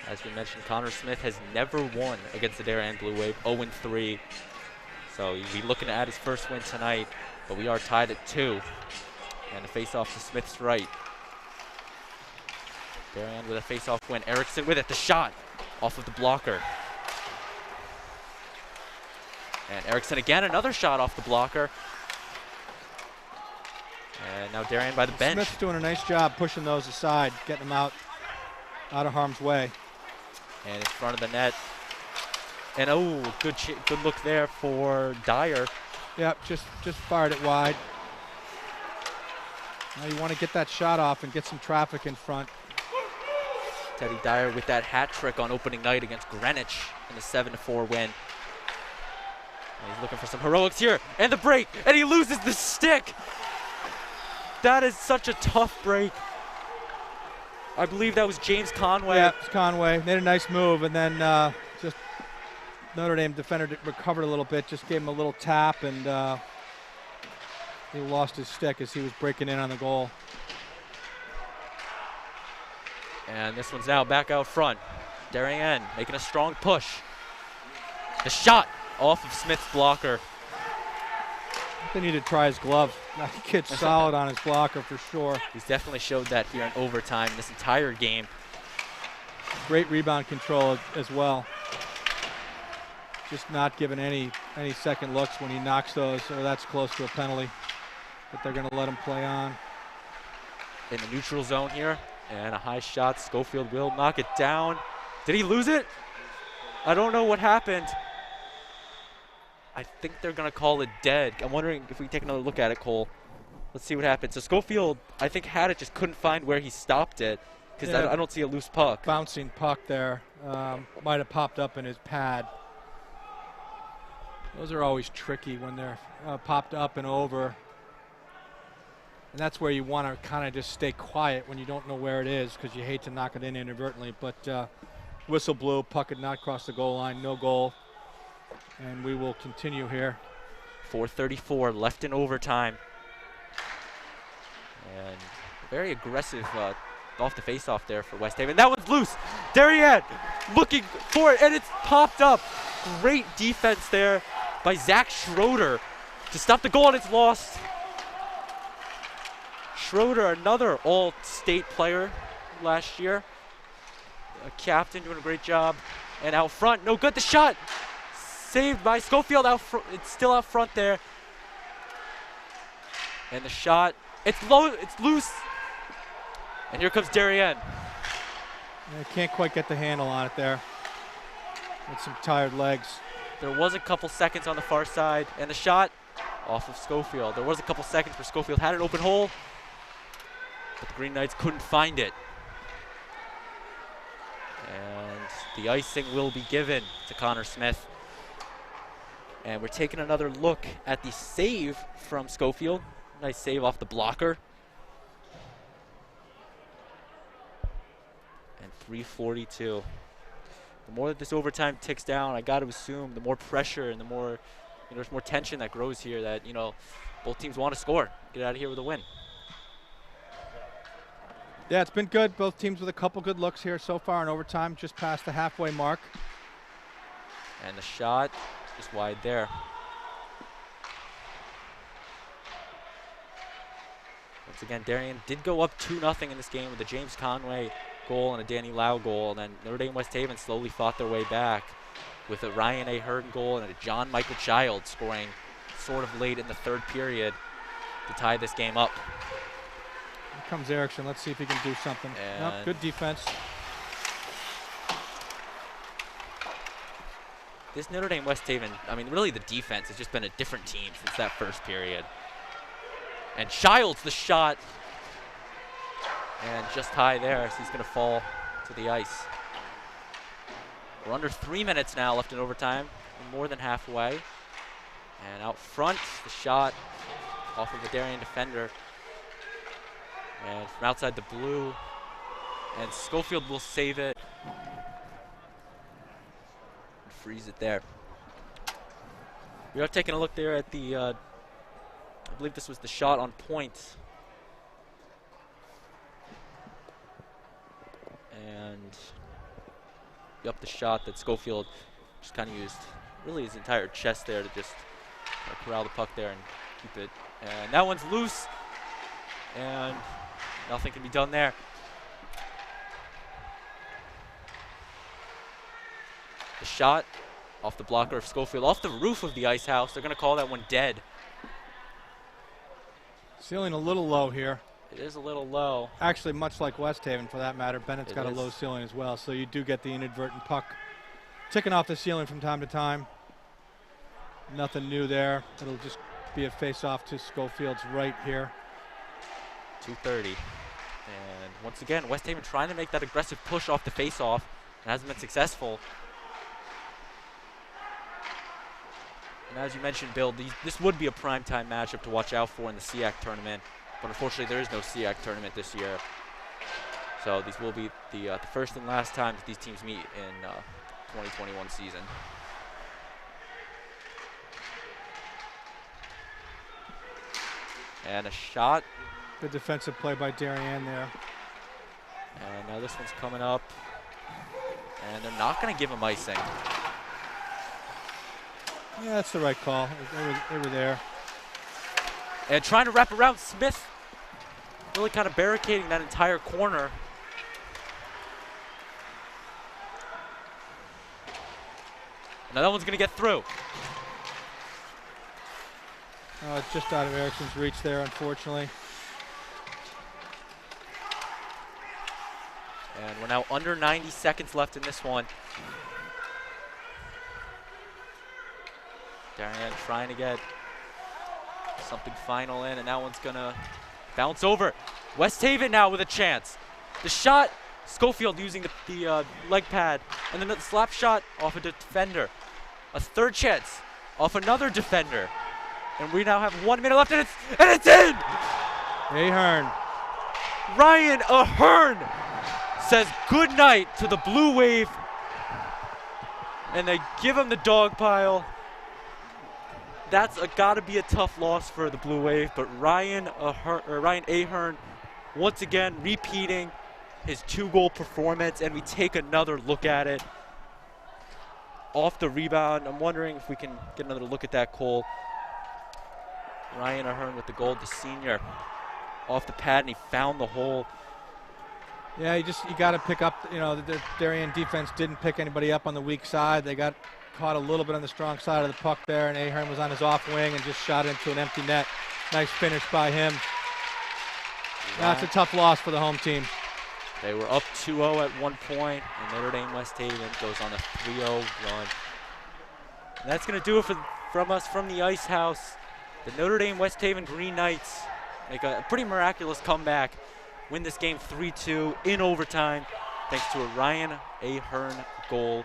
As we mentioned, Connor Smith has never won against the Darien Blue Wave, 0-3. So he'll be looking at his first win tonight, but we are tied at 2. And a face-off to Smith's right. Darien with a face-off win. Erickson with it, the shot off of the blocker. And Erickson again, another shot off the blocker. And now Darien by the bench. Smith's doing a nice job pushing those aside, getting them out of harm's way. And in front of the net. And oh, good look there for Dyer. Yep, just fired it wide. Now you want to get that shot off and get some traffic in front. Teddy Dyer with that hat trick on opening night against Greenwich in the 7-4 win. And he's looking for some heroics here. And the break. And he loses the stick. That is such a tough break. I believe that was James Conway. Yeah, it's Conway. Made a nice move, and then just Notre Dame defender recovered a little bit, just gave him a little tap, and he lost his stick as he was breaking in on the goal. And this one's now back out front. Darien making a strong push. The shot off of Smith's blocker. They need to try his glove. That kid's solid on his blocker for sure. He's definitely showed that here in overtime this entire game. Great rebound control as well. Just not giving any second looks when he knocks those, or that's close to a penalty. But they're going to let him play on. In the neutral zone here, and a high shot. Schofield will knock it down. Did he lose it? I don't know what happened. I think they're going to call it dead. I'm wondering if we take another look at it, Cole. Let's see what happens. So Schofield, I think, had it, just couldn't find where he stopped it, because I don't see a loose puck. Bouncing puck there. Might have popped up in his pad. Those are always tricky when they're popped up and over. And that's where you want to kind of just stay quiet when you don't know where it is, because you hate to knock it in inadvertently. But whistle blew, puck had not crossed the goal line, no goal. And we will continue here. 4:34 left in overtime. And very aggressive off the face-off there for West Haven. That one's loose. Darien looking for it, and it's popped up. Great defense there by Zach Schroeder to stop the goal, and it's lost. Schroeder, another all-state player last year. A captain doing a great job. And out front, no good. The shot saved by Schofield out front. It's still out front there. And the shot, it's low, it's loose. And here comes Darien. Yeah, can't quite get the handle on it there. With some tired legs. There was a couple seconds on the far side, and the shot off of Schofield. There was a couple seconds where Schofield had an open hole, but the Green Knights couldn't find it. And the icing will be given to Connor Smith. And we're taking another look at the save from Schofield. Nice save off the blocker. And 3:42. The more that this overtime ticks down, I got to assume the more pressure and the more, there's more tension that grows here, that, both teams want to score. Get out of here with a win. Yeah, it's been good. Both teams with a couple good looks here so far in overtime, just past the halfway mark. And the shot just wide there. Once again, Darien did go up 2-0 in this game with a James Conway goal and a Danny Lau goal. And then Notre Dame-West Haven slowly fought their way back with a Ryan A. Hurd goal and a John Michael Child scoring sort of late in the third period to tie this game up. Here comes Erickson. Let's see if he can do something. Nope, And good defense. this Notre Dame-West Haven, I mean, really the defense has just been a different team since that first period. And Childs, the shot. And just high there, so he's going to fall to the ice. We're under 3 minutes now left in overtime. We're more than halfway. And out front, the shot off of the Darien defender. And from outside the blue. And Schofield will save it. And freeze it there. We are taking a look there at the, I believe this was the shot on point. And the shot that Schofield just kind of used really his entire chest there to just corral the puck there and keep it. And that one's loose, and nothing can be done there. The shot off the blocker of Schofield, off the roof of the ice house. They're going to call that one dead. Ceiling a little low here. It is a little low. Actually, much like West Haven, for that matter, Bennett's It got a is. low ceiling as well, so you do get the inadvertent puck ticking off the ceiling from time to time. Nothing new there. It'll just be a face-off to Schofield's right here. 2:30. And once again, West Haven trying to make that aggressive push off the face-off. It hasn't been successful. And as you mentioned, Bill, this would be a primetime matchup to watch out for in the SEAC tournament. But unfortunately, there is no SEAC tournament this year. So these will be the first and last time that these teams meet in 2021 season. And a shot. Good defensive play by Darien there. And now this one's coming up. And they're not going to give him icing. Yeah, that's the right call. They were there. And trying to wrap around Smith. Really kind of barricading that entire corner. Now that one's going to get through. Oh, it's just out of Erickson's reach there, unfortunately. And we're now under 90 seconds left in this one. Darien trying to get something final in, and that one's gonna bounce over. West Haven now with a chance. The shot, Schofield using the leg pad, and then the slap shot off a defender. A third chance off another defender. And we now have 1 minute left, and it's in! Ahern. Ryan Ahern says good night to the Blue Wave, and they give him the dog pile. That's gotta be a tough loss for the Blue Wave, but Ryan Ahern once again repeating his 2-goal performance, and we take another look at it. Off the rebound, I'm wondering if we can get another look at that, Cole. Ryan Ahern with the goal, the senior, off the pad, and he found the hole. Yeah, you got to pick up. The Darien defense didn't pick anybody up on the weak side. They got caught a little bit on the strong side of the puck there, and Ahern was on his off wing and just shot into an empty net. Nice finish by him. That's a tough loss for the home team. They were up 2-0 at one point, and Notre Dame-West Haven goes on a 3-0 run. And that's going to do it from us from the Ice House. The Notre Dame-West Haven Green Knights make a pretty miraculous comeback, win this game 3-2 in overtime, thanks to a Ryan Ahern goal.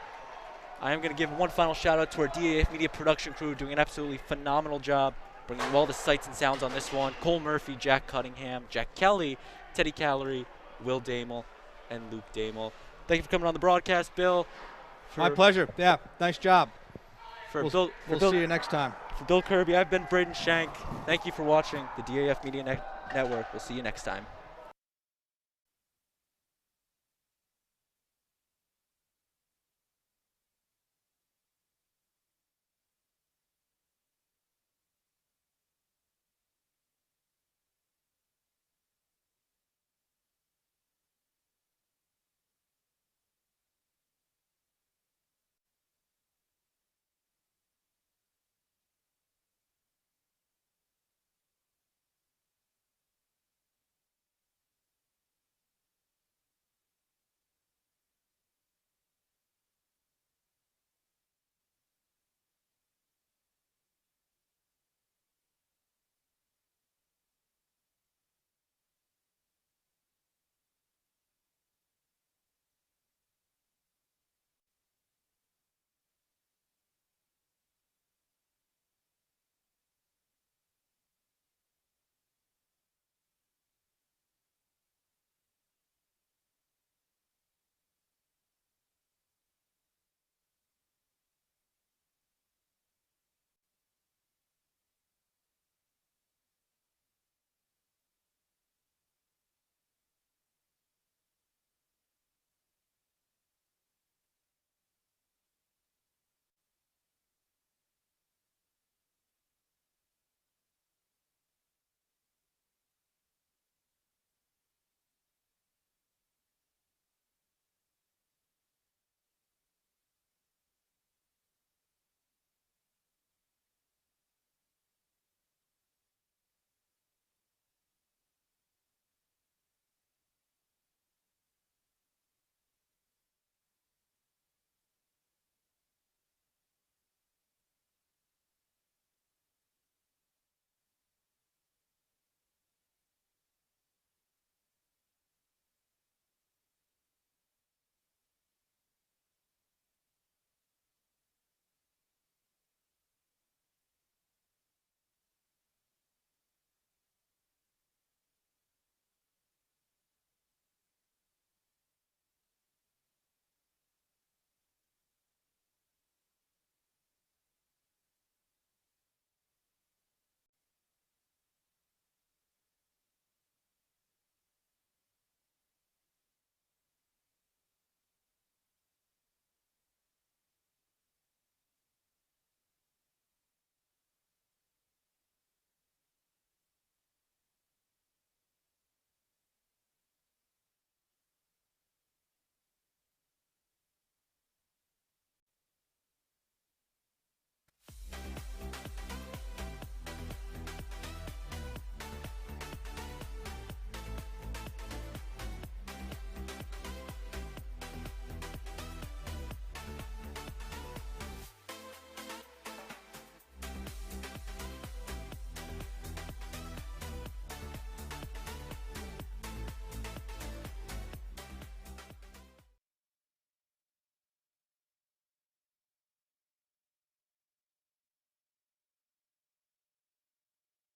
I am going to give one final shout out to our DAF Media production crew doing an absolutely phenomenal job, bringing you all the sights and sounds on this one. Cole Murphy, Jack Cunningham, Jack Kelly, Teddy Callery, Will Damel, and Luke Damel. Thank you for coming on the broadcast, Bill. My pleasure. Yeah, nice job. We'll see you next time. For Bill Kirby, I've been Braden Shank. Thank you for watching the DAF Media Network. We'll see you next time.